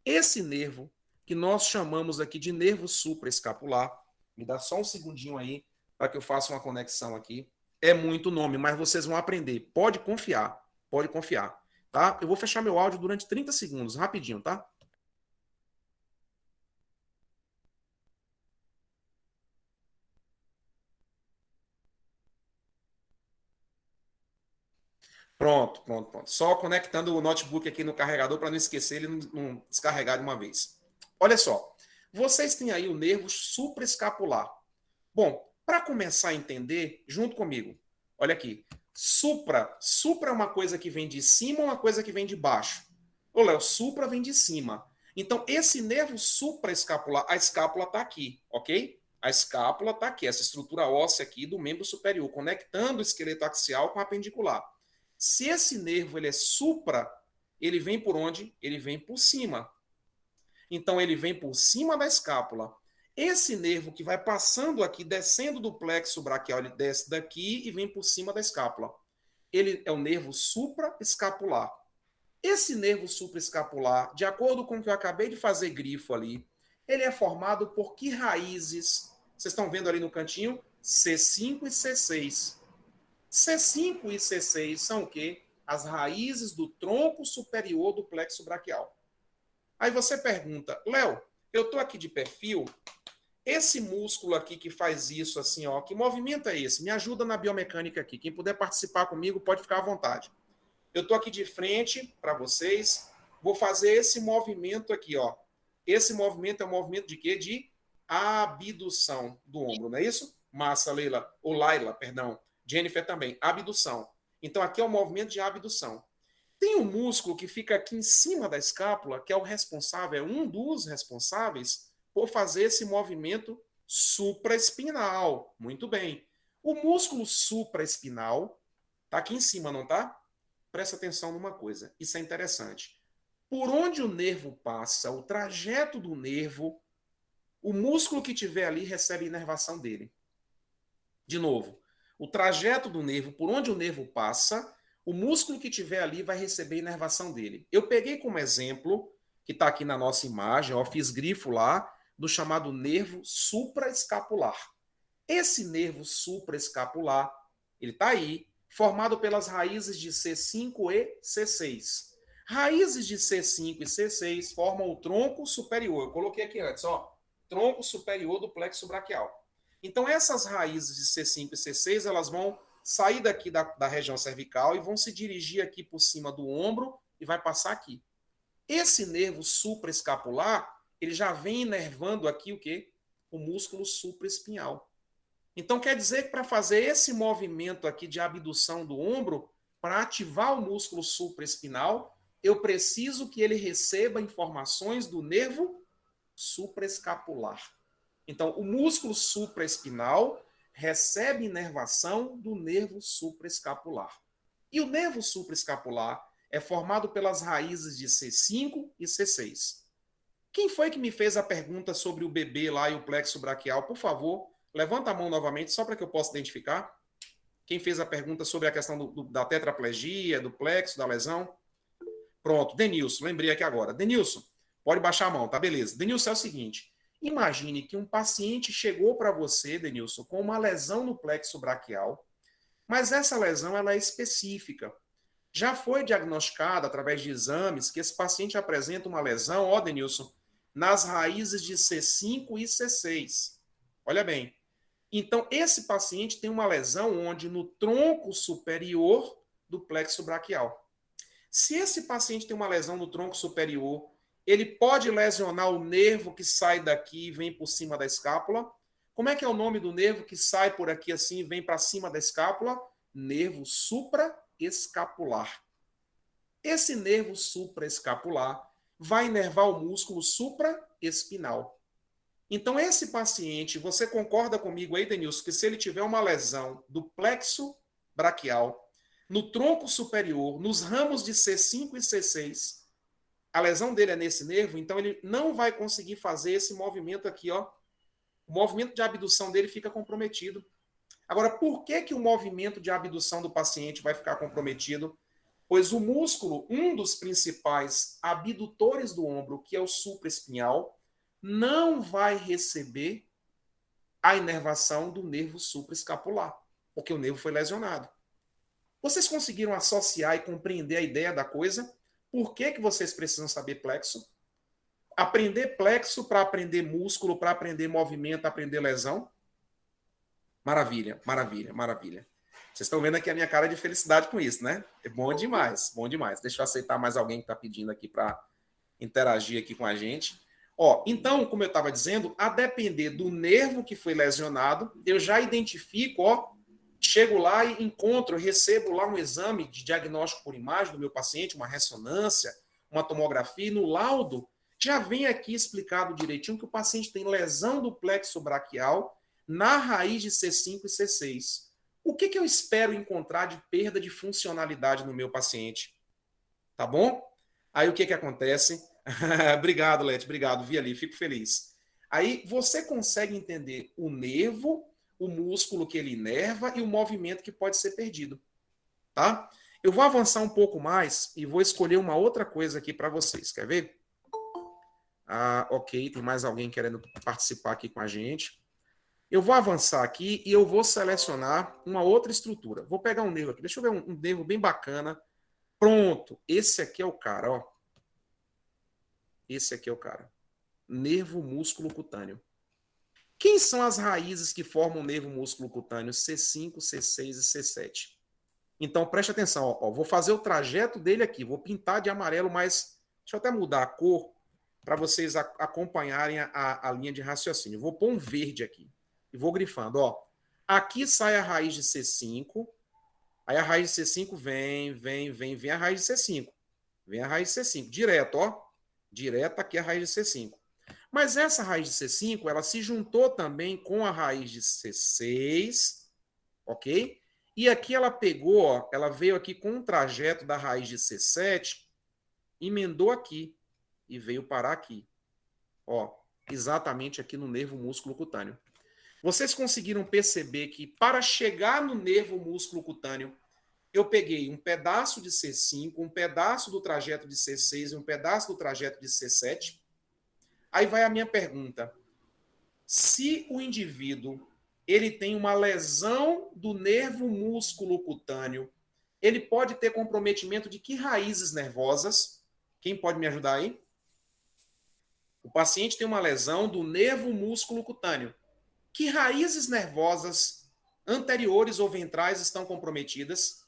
Esse nervo, que nós chamamos aqui de nervo supraescapular, me dá só um segundinho aí para que eu faça uma conexão aqui. É muito nome, mas vocês vão aprender. Pode confiar, tá? Eu vou fechar meu áudio durante 30 segundos, rapidinho, tá? Pronto. Só conectando o notebook aqui no carregador para não esquecer ele não descarregar de uma vez. Olha só, vocês têm aí o nervo supraescapular. Bom, para começar a entender, junto comigo, olha aqui. Supra é uma coisa que vem de cima ou uma coisa que vem de baixo? Ô, Léo, supra vem de cima. Então, esse nervo supraescapular, a escápula está aqui, ok? A escápula está aqui, essa estrutura óssea aqui do membro superior, conectando o esqueleto axial com a apendicular. Se esse nervo ele é supra, ele vem por onde? Ele vem por cima. Então, ele vem por cima da escápula. Esse nervo que vai passando aqui, descendo do plexo braquial, ele desce daqui e vem por cima da escápula. Ele é o nervo supraescapular. Esse nervo supraescapular, de acordo com o que eu acabei de fazer grifo ali, ele é formado por que raízes? Vocês estão vendo ali no cantinho? C5 e C6. C5 e C6 são o quê? As raízes do tronco superior do plexo braquial. Aí você pergunta, Léo, eu estou aqui de perfil, esse músculo aqui que faz isso assim, ó, que movimento é esse? Me ajuda na biomecânica aqui. Quem puder participar comigo pode ficar à vontade. Eu estou aqui de frente para vocês, vou fazer esse movimento aqui, ó. Esse movimento é um movimento de quê? De abdução do ombro, não é isso? Massa, Leila, ou Laila, perdão. Jennifer também, abdução. Então aqui é o movimento de abdução. Tem um músculo que fica aqui em cima da escápula, que é o responsável, é um dos responsáveis por fazer esse movimento supraespinal. Muito bem. O músculo supraespinal está aqui em cima, não está? Presta atenção numa coisa, isso é interessante. Por onde o nervo passa, o trajeto do nervo, o músculo que tiver ali recebe a inervação dele. De novo, o trajeto do nervo, por onde o nervo passa, o músculo que tiver ali vai receber a inervação dele. Eu peguei como exemplo, que está aqui na nossa imagem, ó, fiz grifo lá, do chamado nervo supraescapular. Esse nervo supraescapular, ele está aí, formado pelas raízes de C5 e C6. Raízes de C5 e C6 formam o tronco superior. Eu coloquei aqui antes, ó, tronco superior do plexo braquial. Então, essas raízes de C5 e C6, elas vão sair daqui da região cervical e vão se dirigir aqui por cima do ombro e vai passar aqui. Esse nervo supraescapular, ele já vem inervando aqui o quê? O músculo supraespinhal. Então, quer dizer que para fazer esse movimento aqui de abdução do ombro, para ativar o músculo supraespinal, eu preciso que ele receba informações do nervo supraescapular. Então, o músculo supraespinal recebe inervação do nervo supraescapular. E o nervo supraescapular é formado pelas raízes de C5 e C6. Quem foi que me fez a pergunta sobre o bebê lá e o plexo braquial? Por favor, levanta a mão novamente, só para que eu possa identificar. Quem fez a pergunta sobre a questão da tetraplegia, do plexo, da lesão? Pronto, Denilson, lembrei aqui agora. Denilson, pode baixar a mão, tá? Beleza. Denilson, é o seguinte, imagine que um paciente chegou para você, Denilson, com uma lesão no plexo braquial, mas essa lesão ela é específica. Já foi diagnosticado através de exames que esse paciente apresenta uma lesão, ó, Denilson, nas raízes de C5 e C6. Olha bem. Então, esse paciente tem uma lesão onde no tronco superior do plexo braquial. Se esse paciente tem uma lesão no tronco superior, ele pode lesionar o nervo que sai daqui e vem por cima da escápula. Como é que é o nome do nervo que sai por aqui assim e vem para cima da escápula? Nervo supraescapular. Esse nervo supraescapular vai inervar o músculo supraespinal. Então, esse paciente, você concorda comigo aí, Denilson, que se ele tiver uma lesão do plexo braquial, no tronco superior, nos ramos de C5 e C6, a lesão dele é nesse nervo, então ele não vai conseguir fazer esse movimento aqui, ó. O movimento de abdução dele fica comprometido. Agora, por que o movimento de abdução do paciente vai ficar comprometido? Pois o músculo, um dos principais abdutores do ombro, que é o supraespinhal, não vai receber a inervação do nervo supraescapular, porque o nervo foi lesionado. Vocês conseguiram associar e compreender a ideia da coisa? Por que vocês precisam saber plexo? Aprender plexo para aprender músculo, para aprender movimento, aprender lesão? Maravilha, maravilha, maravilha. Vocês estão vendo aqui a minha cara de felicidade com isso, né? É bom demais, bom demais. Deixa eu aceitar mais alguém que está pedindo aqui para interagir aqui com a gente. Ó, então, como eu estava dizendo, a depender do nervo que foi lesionado, eu já identifico, ó, chego lá e encontro, recebo lá um exame de diagnóstico por imagem do meu paciente, uma ressonância, uma tomografia, e no laudo já vem aqui explicado direitinho que o paciente tem lesão do plexo braquial na raiz de C5 e C6. O que eu espero encontrar de perda de funcionalidade no meu paciente? Tá bom? Aí o que acontece? Obrigado, Leti, obrigado, vi ali, fico feliz. Aí você consegue entender o nervo, o músculo que ele inerva e o movimento que pode ser perdido, tá? Eu vou avançar um pouco mais e vou escolher uma outra coisa aqui para vocês. Quer ver? Ok, tem mais alguém querendo participar aqui com a gente. Eu vou avançar aqui e eu vou selecionar uma outra estrutura. Vou pegar um nervo aqui. Deixa eu ver um nervo bem bacana. Pronto. Esse aqui é o cara, ó. Esse aqui é o cara. Nervo músculo cutâneo. Quem são as raízes que formam o nervo músculo cutâneo? C5, C6 e C7. Então, preste atenção. Ó, vou fazer o trajeto dele aqui. Vou pintar de amarelo, mas deixa eu até mudar a cor para vocês acompanharem a linha de raciocínio. Vou pôr um verde aqui. E vou grifando. Ó. Aqui sai a raiz de C5. Aí a raiz de C5 vem a raiz de C5. Vem a raiz de C5. Direto, ó. Direto aqui a raiz de C5. Mas essa raiz de C5, ela se juntou também com a raiz de C6, ok? E aqui ela pegou, ó, ela veio aqui com um trajeto da raiz de C7, emendou aqui e veio parar aqui. Ó, exatamente aqui no nervo músculo cutâneo. Vocês conseguiram perceber que para chegar no nervo músculo cutâneo, eu peguei um pedaço de C5, um pedaço do trajeto de C6 e um pedaço do trajeto de C7. Aí vai a minha pergunta. Se o indivíduo ele tem uma lesão do nervo músculo cutâneo, ele pode ter comprometimento de que raízes nervosas? Quem pode me ajudar aí? O paciente tem uma lesão do nervo músculo cutâneo. Que raízes nervosas anteriores ou ventrais estão comprometidas?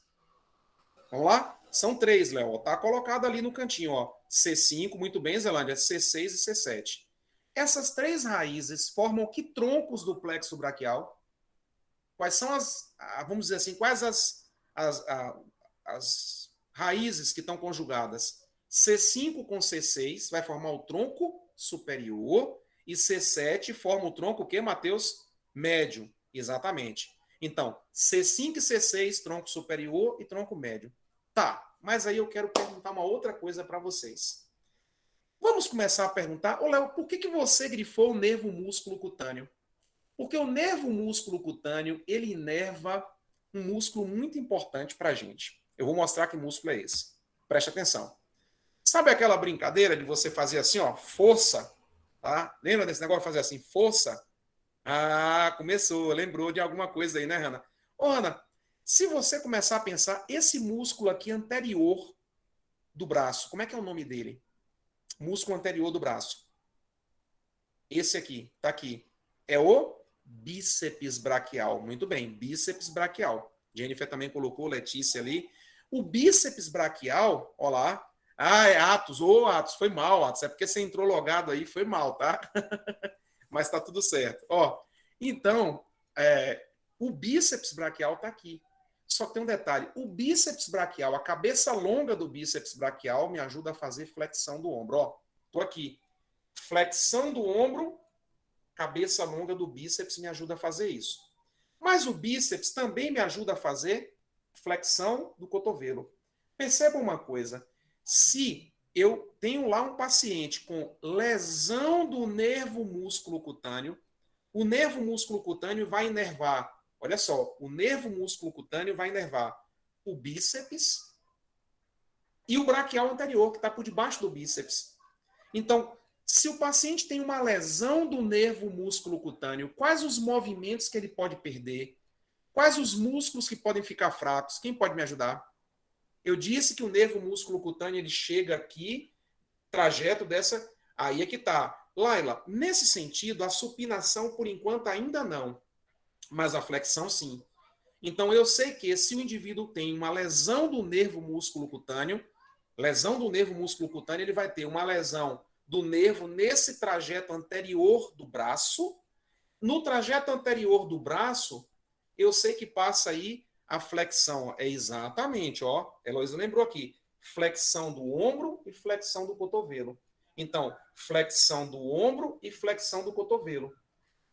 Vamos lá? São 3, Léo. Está colocado ali no cantinho. Ó. C5, muito bem, Zelândia. C6 e C7. Essas 3 raízes formam que troncos do plexo braquial? Quais são vamos dizer assim, quais as raízes que estão conjugadas? C5 com C6 vai formar o tronco superior e C7 forma o tronco o quê, Matheus? Médio. Exatamente. Então, C5 e C6, tronco superior e tronco médio. Tá, mas aí eu quero perguntar uma outra coisa para vocês. Vamos começar a perguntar, ô Léo, por que você grifou o nervo músculo cutâneo? Porque o nervo músculo cutâneo, ele inerva um músculo muito importante para a gente. Eu vou mostrar que músculo é esse. Preste atenção. Sabe aquela brincadeira de você fazer assim, ó, força? Tá? Lembra desse negócio de fazer assim, força? Ah, começou, lembrou de alguma coisa aí, né, Hanna? Ô, Hanna, se você começar a pensar, esse músculo aqui anterior do braço, como é que é o nome dele? Músculo anterior do braço. Esse aqui, tá aqui. É o bíceps braquial. Muito bem, bíceps braquial. Jennifer também colocou, Letícia ali. O bíceps braquial, ó lá. Ah, é Atos. Ô, Atos, foi mal, Atos. É porque você entrou logado aí, foi mal, tá? Mas tá tudo certo. Ó, então, o bíceps braquial tá aqui. Só tem um detalhe. O bíceps braquial, a cabeça longa do bíceps braquial me ajuda a fazer flexão do ombro. Ó, tô aqui. Flexão do ombro, cabeça longa do bíceps me ajuda a fazer isso. Mas o bíceps também me ajuda a fazer flexão do cotovelo. Perceba uma coisa. Se eu tenho lá um paciente com lesão do nervo músculo cutâneo, o nervo músculo cutâneo vai inervar. Olha só, o nervo músculo cutâneo vai inervar o bíceps e o braquial anterior, que está por debaixo do bíceps. Então, se o paciente tem uma lesão do nervo músculo cutâneo, quais os movimentos que ele pode perder? Quais os músculos que podem ficar fracos? Quem pode me ajudar? Eu disse que o nervo músculo cutâneo ele chega aqui, trajeto dessa... Aí é que está. Laila, nesse sentido, a supinação, por enquanto, ainda não. Mas a flexão, sim. Então, eu sei que se o indivíduo tem uma lesão do nervo músculo cutâneo, ele vai ter uma lesão do nervo nesse trajeto anterior do braço. No trajeto anterior do braço, eu sei que passa aí a flexão. É exatamente, ó. Heloísa lembrou aqui. Flexão do ombro e flexão do cotovelo. Então, flexão do ombro e flexão do cotovelo.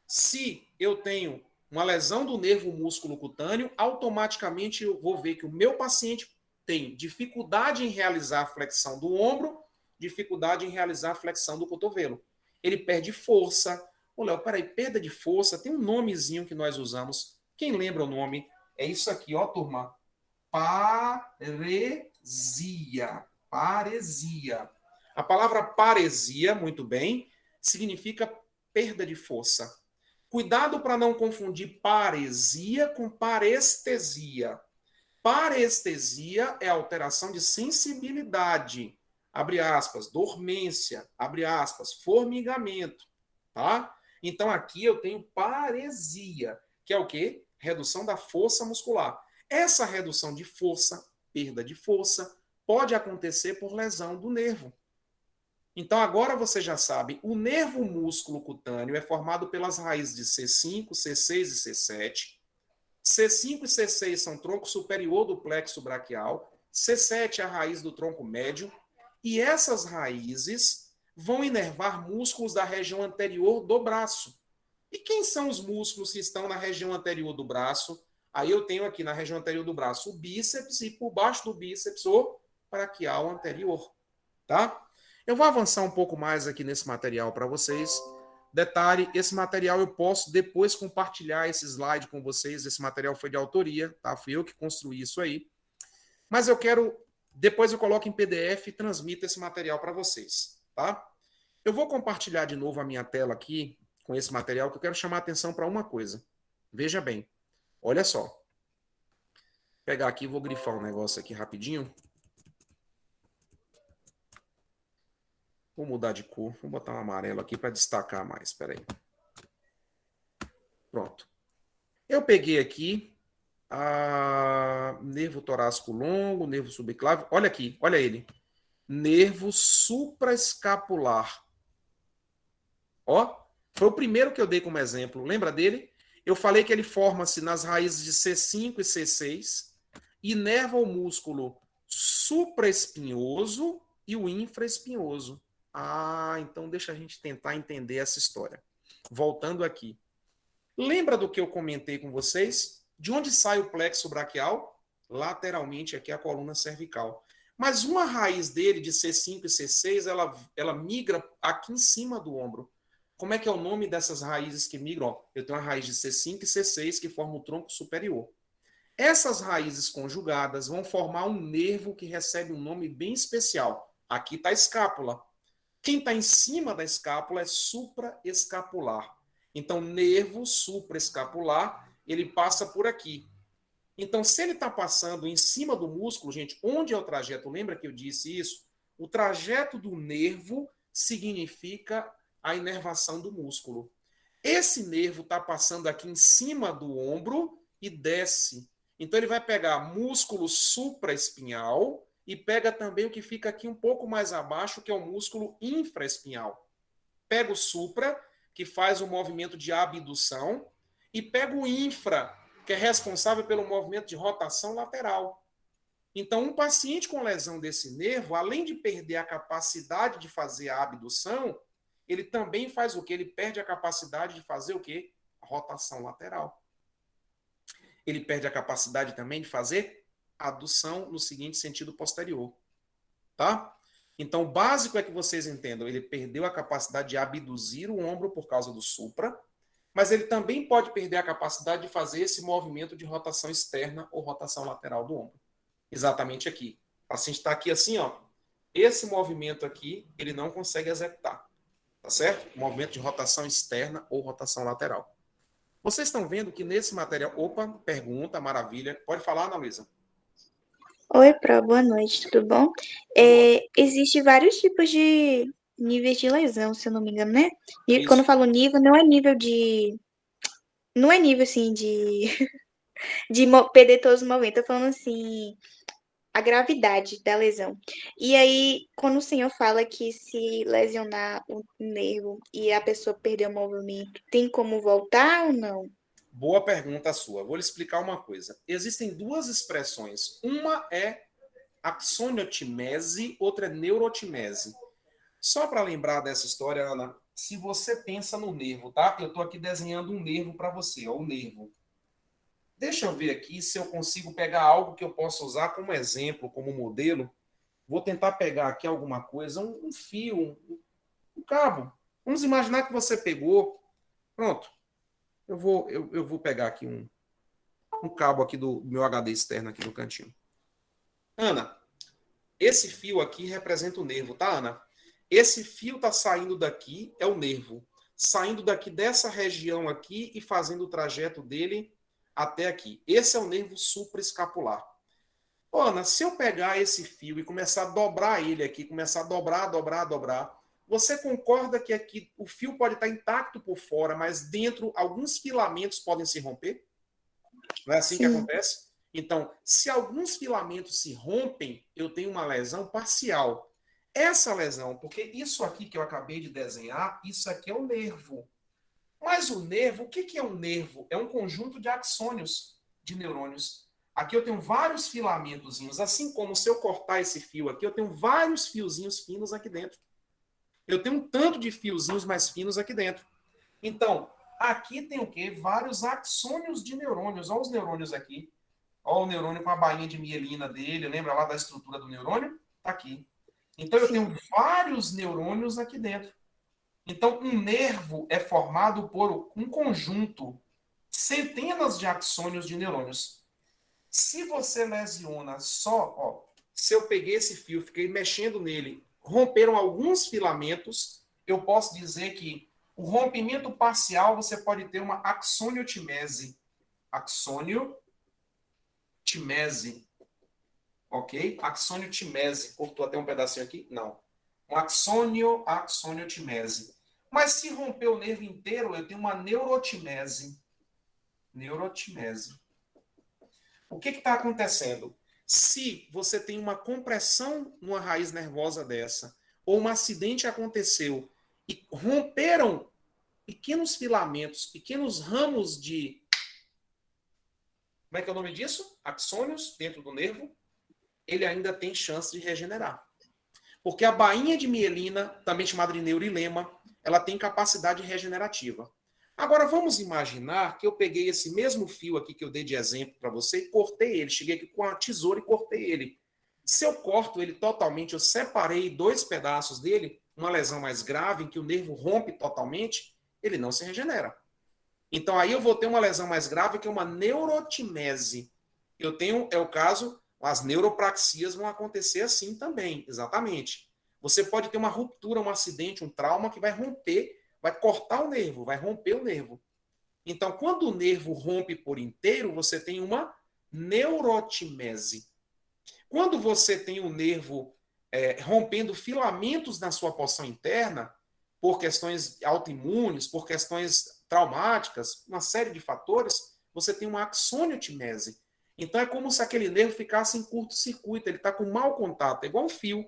Se eu tenho uma lesão do nervo músculo cutâneo, automaticamente eu vou ver que o meu paciente tem dificuldade em realizar a flexão do ombro, dificuldade em realizar a flexão do cotovelo. Ele perde força. Ô, Léo, peraí, perda de força, tem um nomezinho que nós usamos. Quem lembra o nome? É isso aqui, ó, turma. Paresia. Paresia. A palavra paresia, muito bem, significa perda de força. Cuidado para não confundir paresia com parestesia. Parestesia é alteração de sensibilidade, abre aspas, dormência, abre aspas, formigamento, tá? Então aqui eu tenho paresia, que é o quê? Redução da força muscular. Essa redução de força, perda de força, pode acontecer por lesão do nervo. Então agora você já sabe, o nervo músculo cutâneo é formado pelas raízes de C5, C6 e C7. C5 e C6 são tronco superior do plexo braquial, C7 é a raiz do tronco médio, e essas raízes vão inervar músculos da região anterior do braço. E quem são os músculos que estão na região anterior do braço? Aí eu tenho aqui na região anterior do braço o bíceps e por baixo do bíceps o braquial anterior, tá? Eu vou avançar um pouco mais aqui nesse material para vocês. Detalhe, esse material eu posso depois compartilhar esse slide com vocês. Esse material foi de autoria, tá? Fui eu que construí isso aí. Mas eu quero, depois eu coloco em PDF e transmito esse material para vocês, tá? Eu vou compartilhar de novo a minha tela aqui com esse material, que eu quero chamar a atenção para uma coisa. Veja bem, olha só. Vou pegar aqui, vou grifar um negócio aqui rapidinho. Vou mudar de cor, vou botar um amarelo aqui para destacar mais, espera aí. Pronto. Eu peguei aqui nervo torácico longo, nervo subclávio, olha aqui, olha ele. Nervo supraescapular. Ó, foi o primeiro que eu dei como exemplo, lembra dele? Eu falei que ele forma-se nas raízes de C5 e C6, inerva o músculo supraespinhoso e o infraespinhoso. Então deixa a gente tentar entender essa história. Voltando aqui. Lembra do que eu comentei com vocês? De onde sai o plexo braquial? Lateralmente aqui a coluna cervical. Mas uma raiz dele, de C5 e C6, ela migra aqui em cima do ombro. Como é que é o nome dessas raízes que migram? Eu tenho a raiz de C5 e C6 que formam o tronco superior. Essas raízes conjugadas vão formar um nervo que recebe um nome bem especial. Aqui está a escápula. Quem está em cima da escápula é supraescapular. Então, nervo supraescapular, ele passa por aqui. Então, se ele está passando em cima do músculo, gente, onde é o trajeto? Lembra que eu disse isso? O trajeto do nervo significa a inervação do músculo. Esse nervo está passando aqui em cima do ombro e desce. Então, ele vai pegar músculo supraespinhal e pega também o que fica aqui um pouco mais abaixo, que é o músculo infraespinhal. Pega o supra, que faz o movimento de abdução, e pega o infra, que é responsável pelo movimento de rotação lateral. Então, um paciente com lesão desse nervo, além de perder a capacidade de fazer a abdução, ele também faz o quê? Ele perde a capacidade de fazer o quê? A rotação lateral. Ele perde a capacidade também de fazer adução no seguinte sentido posterior, tá? Então, o básico é que vocês entendam, ele perdeu a capacidade de abduzir o ombro por causa do supra, mas ele também pode perder a capacidade de fazer esse movimento de rotação externa ou rotação lateral do ombro. Exatamente aqui. O paciente está aqui assim, ó. Esse movimento aqui, ele não consegue executar, tá certo? Movimento de rotação externa ou rotação lateral. Vocês estão vendo que nesse material... Opa, pergunta, maravilha. Pode falar, Ana Luísa. Oi, Pro, boa noite, tudo bom? Existe vários tipos de níveis de lesão, se eu não me engano, né? E Isso. quando eu falo nível, não é nível de... Não é nível, assim, de... de perder todos os movimentos. Eu tô falando, assim, a gravidade da lesão. E aí, quando o senhor fala que se lesionar o nervo e a pessoa perder o movimento, tem como voltar ou não? Boa pergunta sua. Vou lhe explicar uma coisa. Existem duas expressões. Uma é axoniotimese, outra é neurotimese. Só para lembrar dessa história, Ana, se você pensa no nervo, tá? Eu estou aqui desenhando um nervo para você, ó, o nervo. Deixa eu ver aqui se eu consigo pegar algo que eu possa usar como exemplo, como modelo. Vou tentar pegar aqui alguma coisa, um fio, um cabo. Vamos imaginar que você pegou. Pronto. Eu vou pegar aqui um cabo aqui do meu HD externo aqui no cantinho. Ana, esse fio aqui representa o nervo, tá, Ana? Esse fio está saindo daqui, é o nervo. Saindo daqui dessa região aqui e fazendo o trajeto dele até aqui. Esse é o nervo supraescapular. Ana, se eu pegar esse fio e começar a dobrar ele aqui, começar a dobrar, você concorda que aqui o fio pode estar intacto por fora, mas dentro alguns filamentos podem se romper? Não é assim que acontece? Então, se alguns filamentos se rompem, eu tenho uma lesão parcial. Essa lesão, porque isso aqui que eu acabei de desenhar, isso aqui é o nervo. Mas o nervo, o que é um nervo? É um conjunto de axônios, de neurônios. Aqui eu tenho vários filamentozinhos, assim como se eu cortar esse fio aqui, eu tenho vários fiozinhos finos aqui dentro. Eu tenho um tanto de fiozinhos mais finos aqui dentro. Então, aqui tem o quê? Vários axônios de neurônios. Olha os neurônios aqui. Olha o neurônio com a bainha de mielina dele. Lembra lá da estrutura do neurônio? Está aqui. Então, eu tenho vários neurônios aqui dentro. Então, um nervo é formado por um conjunto, centenas de axônios de neurônios. Se você lesiona só, ó, se eu peguei esse fio, fiquei mexendo nele, romperam alguns filamentos, eu posso dizer que o rompimento parcial você pode ter uma axoniotimese. Axoniotimese. Ok? Axoniotimese. Cortou até um pedacinho aqui? Não. Um axoniotimese. Mas se romper o nervo inteiro, eu tenho uma neurotimese. Neurotimese. O que está acontecendo? Se você tem uma compressão numa raiz nervosa dessa, ou um acidente aconteceu e romperam pequenos filamentos, pequenos ramos de... Como é que é o nome disso? Axônios dentro do nervo, ele ainda tem chance de regenerar. Porque a bainha de mielina, também chamada de neurilema, ela tem capacidade regenerativa. Agora, vamos imaginar que eu peguei esse mesmo fio aqui que eu dei de exemplo para você e cortei ele. Cheguei aqui com a tesoura e cortei ele. Se eu corto ele totalmente, eu separei 2 pedaços dele, uma lesão mais grave, em que o nervo rompe totalmente, ele não se regenera. Então, aí eu vou ter uma lesão mais grave, que é uma neurotimese. Eu tenho, é o caso, as neuropraxias vão acontecer assim também, exatamente. Você pode ter uma ruptura, um acidente, um trauma que vai romper, vai cortar o nervo, vai romper o nervo. Então, quando o nervo rompe por inteiro, você tem uma neurotimese. Quando você tem o nervo rompendo filamentos na sua porção interna, por questões autoimunes, por questões traumáticas, uma série de fatores, você tem uma axoniotimese. Então, é como se aquele nervo ficasse em curto-circuito, ele está com mau contato, é igual um fio.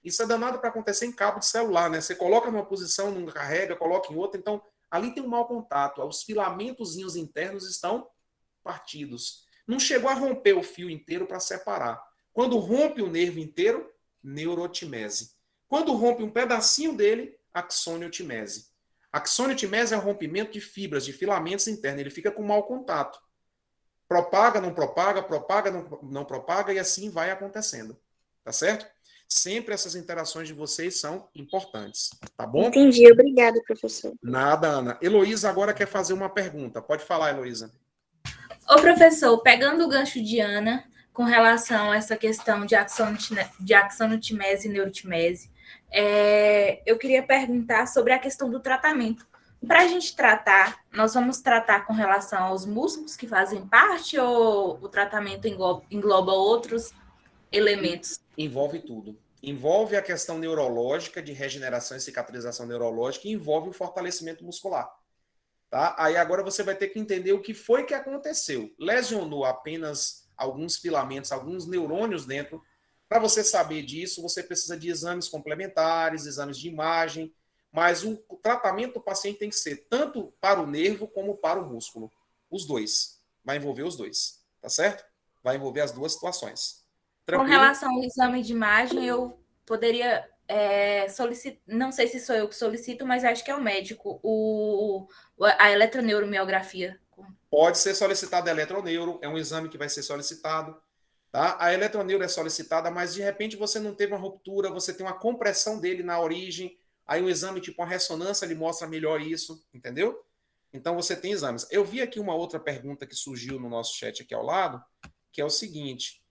Isso é danado para acontecer em cabo de celular, né? Você coloca numa posição, não carrega, coloca em outra, então ali tem um mau contato. Os filamentozinhos internos estão partidos. Não chegou a romper o fio inteiro para separar. Quando rompe o nervo inteiro, neurotimese. Quando rompe um pedacinho dele, axoniotimese. Axoniotimese é o rompimento de fibras, de filamentos internos. Ele fica com mau contato. Propaga, não propaga, não propaga, e assim vai acontecendo. Tá certo? Sempre essas interações de vocês são importantes, tá bom? Entendi, obrigada, professor. Nada, Ana. Heloísa agora quer fazer uma pergunta. Pode falar, Heloísa. Ô, professor, pegando o gancho de Ana, com relação a essa questão de axonotimese e neurotimese, eu queria perguntar sobre a questão do tratamento. Para a gente tratar, nós vamos tratar com relação aos músculos que fazem parte ou o tratamento engloba outros elementos? Envolve tudo. Envolve a questão neurológica, de regeneração e cicatrização neurológica, e envolve o fortalecimento muscular. Tá? Aí agora você vai ter que entender o que foi que aconteceu. Lesionou apenas alguns filamentos, alguns neurônios dentro. Para você saber disso, você precisa de exames complementares, exames de imagem, mas o tratamento do paciente tem que ser tanto para o nervo como para o músculo. Os dois. Vai envolver os dois. Tá certo? Vai envolver as duas situações. Tranquilo? Com relação ao exame de imagem, eu poderia solicitar, não sei se sou eu que solicito, mas acho que é o médico, a eletroneuromiografia. Pode ser solicitado a eletroneuro, é um exame que vai ser solicitado. Tá? A eletroneuro é solicitada, mas de repente você não teve uma ruptura, você tem uma compressão dele na origem, aí um exame tipo uma ressonância, ele mostra melhor isso, entendeu? Então você tem exames. Eu vi aqui uma outra pergunta que surgiu no nosso chat aqui ao lado, que é o seguinte...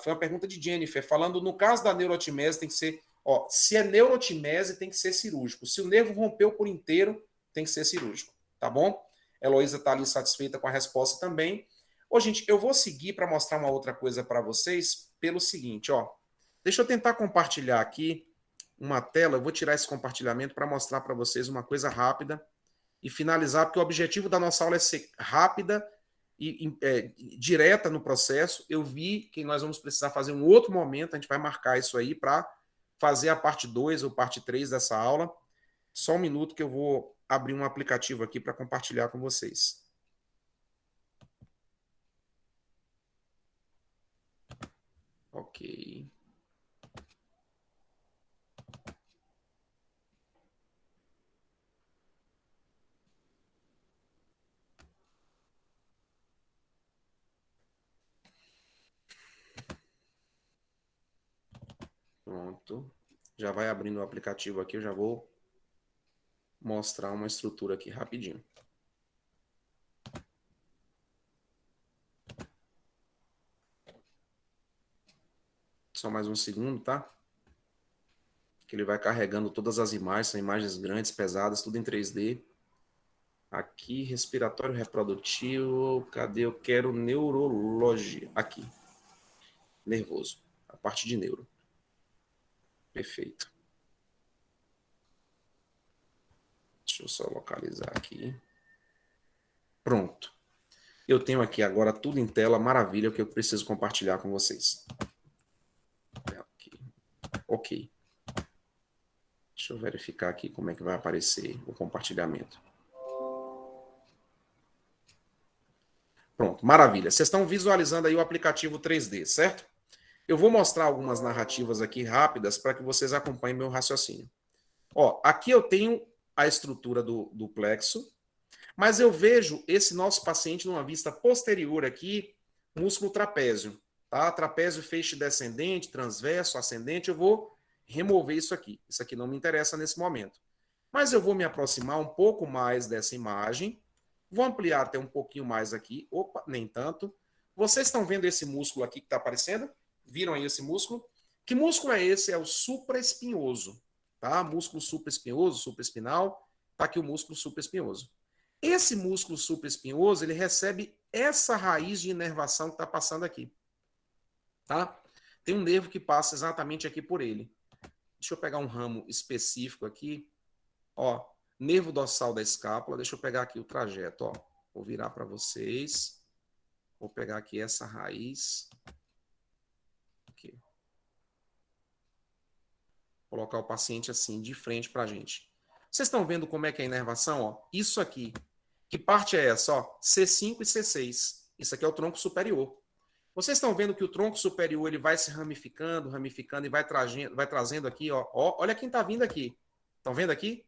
Foi uma pergunta de Jennifer, falando no caso da neurotimese, tem que ser, ó, se é neurotimese, tem que ser cirúrgico. Se o nervo rompeu por inteiro, tem que ser cirúrgico, tá bom? Heloísa está ali satisfeita com a resposta também. Ô, gente, eu vou seguir para mostrar uma outra coisa para vocês pelo seguinte, ó. Deixa eu tentar compartilhar aqui uma tela. Eu vou tirar esse compartilhamento para mostrar para vocês uma coisa rápida e finalizar, porque o objetivo da nossa aula é ser rápida e direta no processo. Eu vi que nós vamos precisar fazer um outro momento, a gente vai marcar isso aí para fazer a parte 2 ou parte 3 dessa aula. Só um minuto que eu vou abrir um aplicativo aqui para compartilhar com vocês. Ok. Pronto. Já vai abrindo o aplicativo aqui, eu já vou mostrar uma estrutura aqui rapidinho. Só mais um segundo, tá? Que ele vai carregando todas as imagens, são imagens grandes, pesadas, tudo em 3D. Aqui, respiratório reprodutivo, cadê? Eu quero neurologia. Aqui. Nervoso. A parte de neuro. Perfeito. Deixa eu só localizar aqui. Pronto. Eu tenho aqui agora tudo em tela, maravilha, o que eu preciso compartilhar com vocês. Aqui. Ok. Deixa eu verificar aqui como é que vai aparecer o compartilhamento. Pronto, maravilha. Vocês estão visualizando aí o aplicativo 3D, certo? Eu vou mostrar algumas narrativas aqui rápidas para que vocês acompanhem meu raciocínio. Ó, aqui eu tenho a estrutura do plexo, mas eu vejo esse nosso paciente numa vista posterior aqui, músculo trapézio, tá? Trapézio feixe descendente, transverso, ascendente, eu vou remover isso aqui. Isso aqui não me interessa nesse momento. Mas eu vou me aproximar um pouco mais dessa imagem, vou ampliar até um pouquinho mais aqui. Opa, nem tanto. Vocês estão vendo esse músculo aqui que está aparecendo? Viram aí esse músculo? Que músculo é esse? É o supraespinhoso, tá? Músculo supraespinhoso, supraespinal. Tá aqui o músculo supraespinhoso. Esse músculo supraespinhoso, ele recebe essa raiz de inervação que está passando aqui, tá? Tem um nervo que passa exatamente aqui por ele. Deixa eu pegar um ramo específico aqui. Ó, nervo dorsal da escápula. Deixa eu pegar aqui o trajeto, ó. Vou virar para vocês. Vou pegar aqui essa raiz. Aqui. Colocar o paciente assim, de frente para a gente. Vocês estão vendo como é que é a inervação? Ó? Isso aqui. Que parte é essa? Ó? C5 e C6. Isso aqui é o tronco superior. Vocês estão vendo que o tronco superior ele vai se ramificando, ramificando e vai trazendo aqui, ó. Olha quem está vindo aqui. Estão vendo aqui?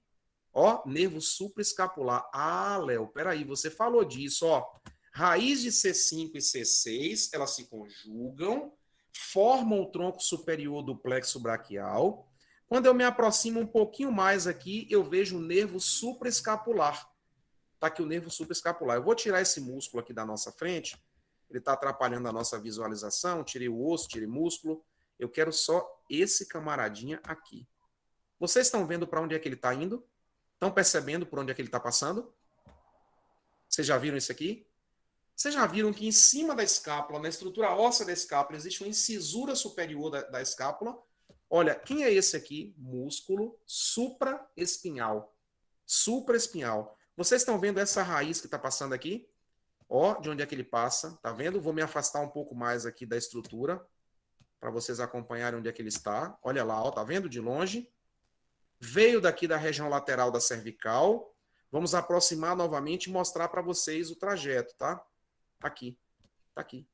Ó, nervo supraescapular. Ah, Léo, peraí, você falou disso, ó. Raiz de C5 e C6, elas se conjugam, formam o tronco superior do plexo braquial. Quando eu me aproximo um pouquinho mais aqui, eu vejo o nervo supraescapular. Tá aqui o nervo supraescapular. Eu vou tirar esse músculo aqui da nossa frente. Ele está atrapalhando a nossa visualização. Tirei o osso, tirei músculo. Eu quero só esse camaradinha aqui. Vocês estão vendo para onde é que ele está indo? Estão percebendo por onde é que ele está passando? Vocês já viram isso aqui? Vocês já viram que em cima da escápula, na estrutura óssea da escápula, existe uma incisura superior da escápula? Olha, quem é esse aqui? Músculo supraespinhal. Supraespinhal. Vocês estão vendo essa raiz que está passando aqui? Ó, de onde é que ele passa, tá vendo? Vou me afastar um pouco mais aqui da estrutura para vocês acompanharem onde é que ele está. Olha lá, ó, tá vendo de longe? Veio daqui da região lateral da cervical. Vamos aproximar novamente e mostrar para vocês o trajeto, tá? Aqui, tá aqui.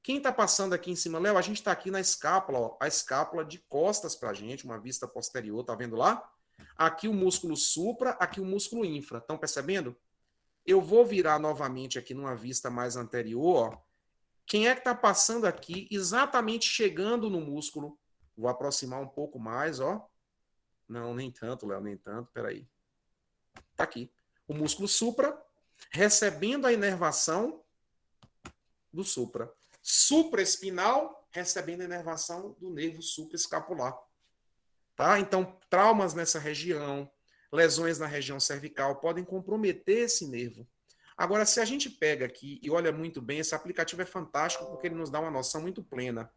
Quem está passando aqui em cima, Léo? A gente está aqui na escápula, ó, a escápula de costas para a gente, uma vista posterior, tá vendo lá? Aqui o músculo supra, aqui o músculo infra. Estão percebendo? Eu vou virar novamente aqui numa vista mais anterior. Ó. Quem é que está passando aqui, exatamente chegando no músculo? Vou aproximar um pouco mais, ó. Não, nem tanto, Léo, nem tanto. Peraí. Tá aqui. O músculo supra, recebendo a inervação do supra. supraespinal, recebendo inervação do nervo supraescapular. Tá? Então, traumas nessa região, lesões na região cervical podem comprometer esse nervo. Agora, se a gente pega aqui e olha muito bem, esse aplicativo é fantástico porque ele nos dá uma noção muito plena.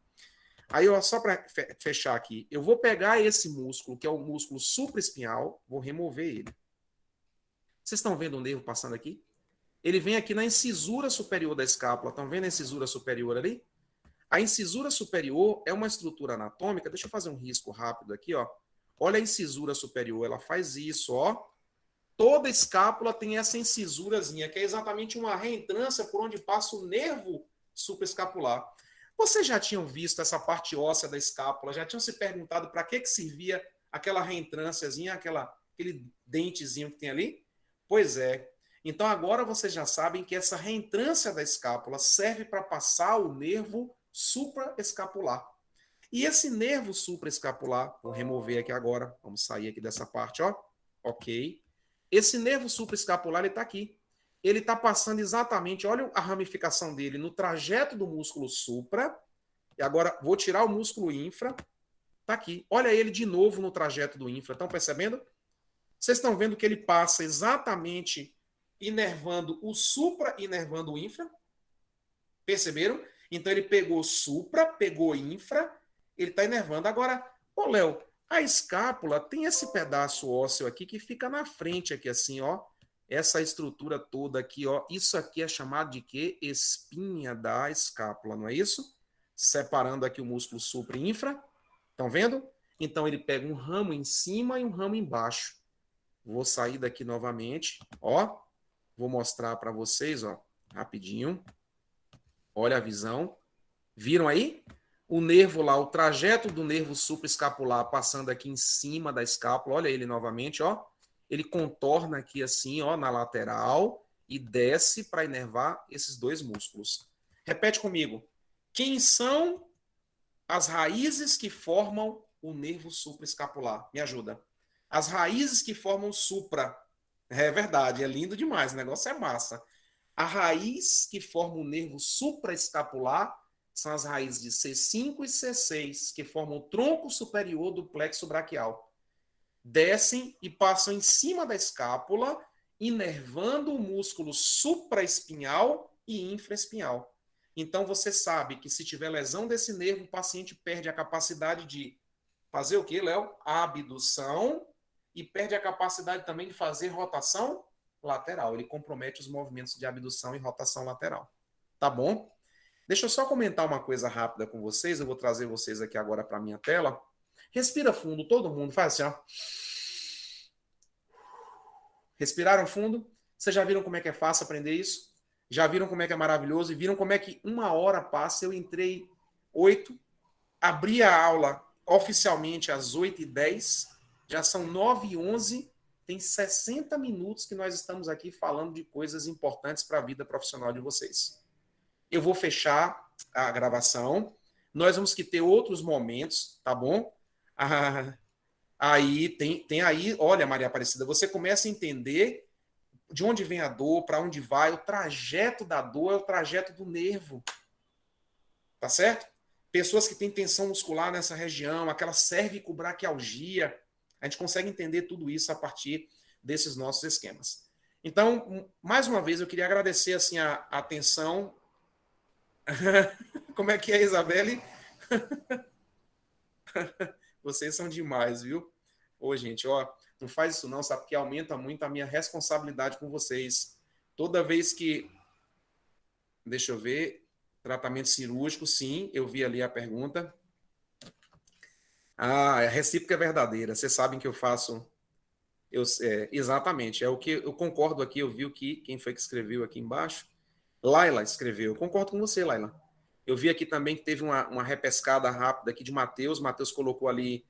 Aí, ó, só para fechar aqui, eu vou pegar esse músculo, que é o músculo supraespinhal, vou remover ele. Vocês estão vendo o nervo passando aqui? Ele vem aqui na incisura superior da escápula. Estão vendo a incisura superior ali? A incisura superior é uma estrutura anatômica. Deixa eu fazer um risco rápido aqui, ó. Olha a incisura superior, ela faz isso, ó. Toda escápula tem essa incisurazinha, que é exatamente uma reentrância por onde passa o nervo supraescapular. Vocês já tinham visto essa parte óssea da escápula? Já tinham se perguntado para que servia aquela reentrânciazinha, aquele dentezinho que tem ali? Pois é. Então agora vocês já sabem que essa reentrância da escápula serve para passar o nervo supraescapular. E esse nervo supraescapular, vou remover aqui agora, vamos sair aqui dessa parte, ó. Ok. Esse nervo supraescapular, ele está aqui. Ele está passando exatamente, olha a ramificação dele, no trajeto do músculo supra. E agora vou tirar o músculo infra. Está aqui. Olha ele de novo no trajeto do infra. Estão percebendo? Vocês estão vendo que ele passa exatamente inervando o supra, inervando o infra? Perceberam? Então ele pegou supra, pegou infra, ele está inervando. Agora, ô Léo, a escápula tem esse pedaço ósseo aqui que fica na frente aqui assim, ó. Essa estrutura toda aqui, ó. Isso aqui é chamado de quê? Espinha da escápula, não é isso? Separando aqui o músculo supra e infra. Estão vendo? Então ele pega um ramo em cima e um ramo embaixo. Vou sair daqui novamente, ó. Vou mostrar para vocês, ó, rapidinho. Olha a visão. Viram aí? O nervo lá, o trajeto do nervo supraescapular passando aqui em cima da escápula. Olha ele novamente, ó. Ele contorna aqui assim, ó, na lateral e desce para inervar esses dois músculos. Repete comigo. Quem são as raízes que formam o nervo supraescapular? Me ajuda. As raízes que formam o supra. É verdade, é lindo demais, o negócio é massa. A raiz que forma o nervo supraescapular são as raízes de C5 e C6, que formam o tronco superior do plexo braquial. Descem e passam em cima da escápula, inervando o músculo supraespinhal e infraespinhal. Então você sabe que se tiver lesão desse nervo, o paciente perde a capacidade de fazer o quê, Léo? A abdução e perde a capacidade também de fazer rotação lateral. Ele compromete os movimentos de abdução e rotação lateral. Tá bom? Deixa eu só comentar uma coisa rápida com vocês. Eu vou trazer vocês aqui agora para a minha tela. Respira fundo, todo mundo. Faz assim, ó. Respiraram fundo? Vocês já viram como é que é fácil aprender isso? Já viram como é que é maravilhoso? E viram como é que uma hora passa? Eu entrei 8, abri a aula oficialmente às 8h10, já são 9h11, tem 60 minutos que nós estamos aqui falando de coisas importantes para a vida profissional de vocês. Eu vou fechar a gravação, nós vamos ter outros momentos, tá bom? Aí tem aí, olha, Maria Aparecida, você começa a entender de onde vem a dor, para onde vai, o trajeto da dor é o trajeto do nervo. Tá certo? Pessoas que têm tensão muscular nessa região, aquela cervicobraquialgia, a gente consegue entender tudo isso a partir desses nossos esquemas. Então, mais uma vez, eu queria agradecer assim, a atenção. Como é que é, Isabelle? Vocês são demais, viu? Ô, gente, ó, não faz isso não, sabe? Porque aumenta muito a minha responsabilidade com vocês. Toda vez que... Deixa eu ver. Tratamento cirúrgico, sim, eu vi ali a pergunta. Ah, a recíproca é verdadeira. Vocês sabem que eu faço... exatamente, é o que eu concordo aqui, eu vi o que... Quem foi que escreveu aqui embaixo? Laila escreveu. Eu concordo com você, Laila. Eu vi aqui também que teve uma repescada rápida aqui de Matheus. Matheus colocou ali,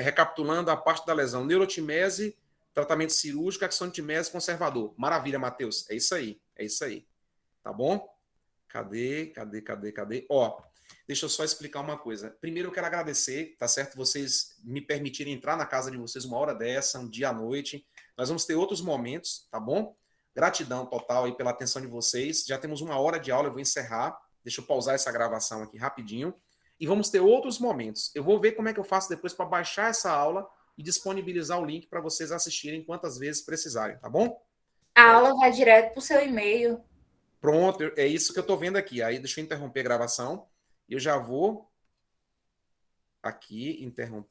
recapitulando a parte da lesão. Neurotimese, tratamento cirúrgico, axonitimese, conservador. Maravilha, Matheus. É isso aí. É isso aí. Tá bom? Cadê? Ó, deixa eu só explicar uma coisa. Primeiro eu quero agradecer, tá certo? Vocês me permitirem entrar na casa de vocês uma hora dessa, um dia à noite. Nós vamos ter outros momentos, tá bom? Gratidão total aí pela atenção de vocês. Já temos uma hora de aula, eu vou encerrar. Deixa eu pausar essa gravação aqui rapidinho. E vamos ter outros momentos. Eu vou ver como é que eu faço depois para baixar essa aula e disponibilizar o link para vocês assistirem quantas vezes precisarem, tá bom? A aula vai direto para o seu e-mail. Pronto, é isso que eu estou vendo aqui. Aí deixa eu interromper a gravação. Eu já vou aqui interromper.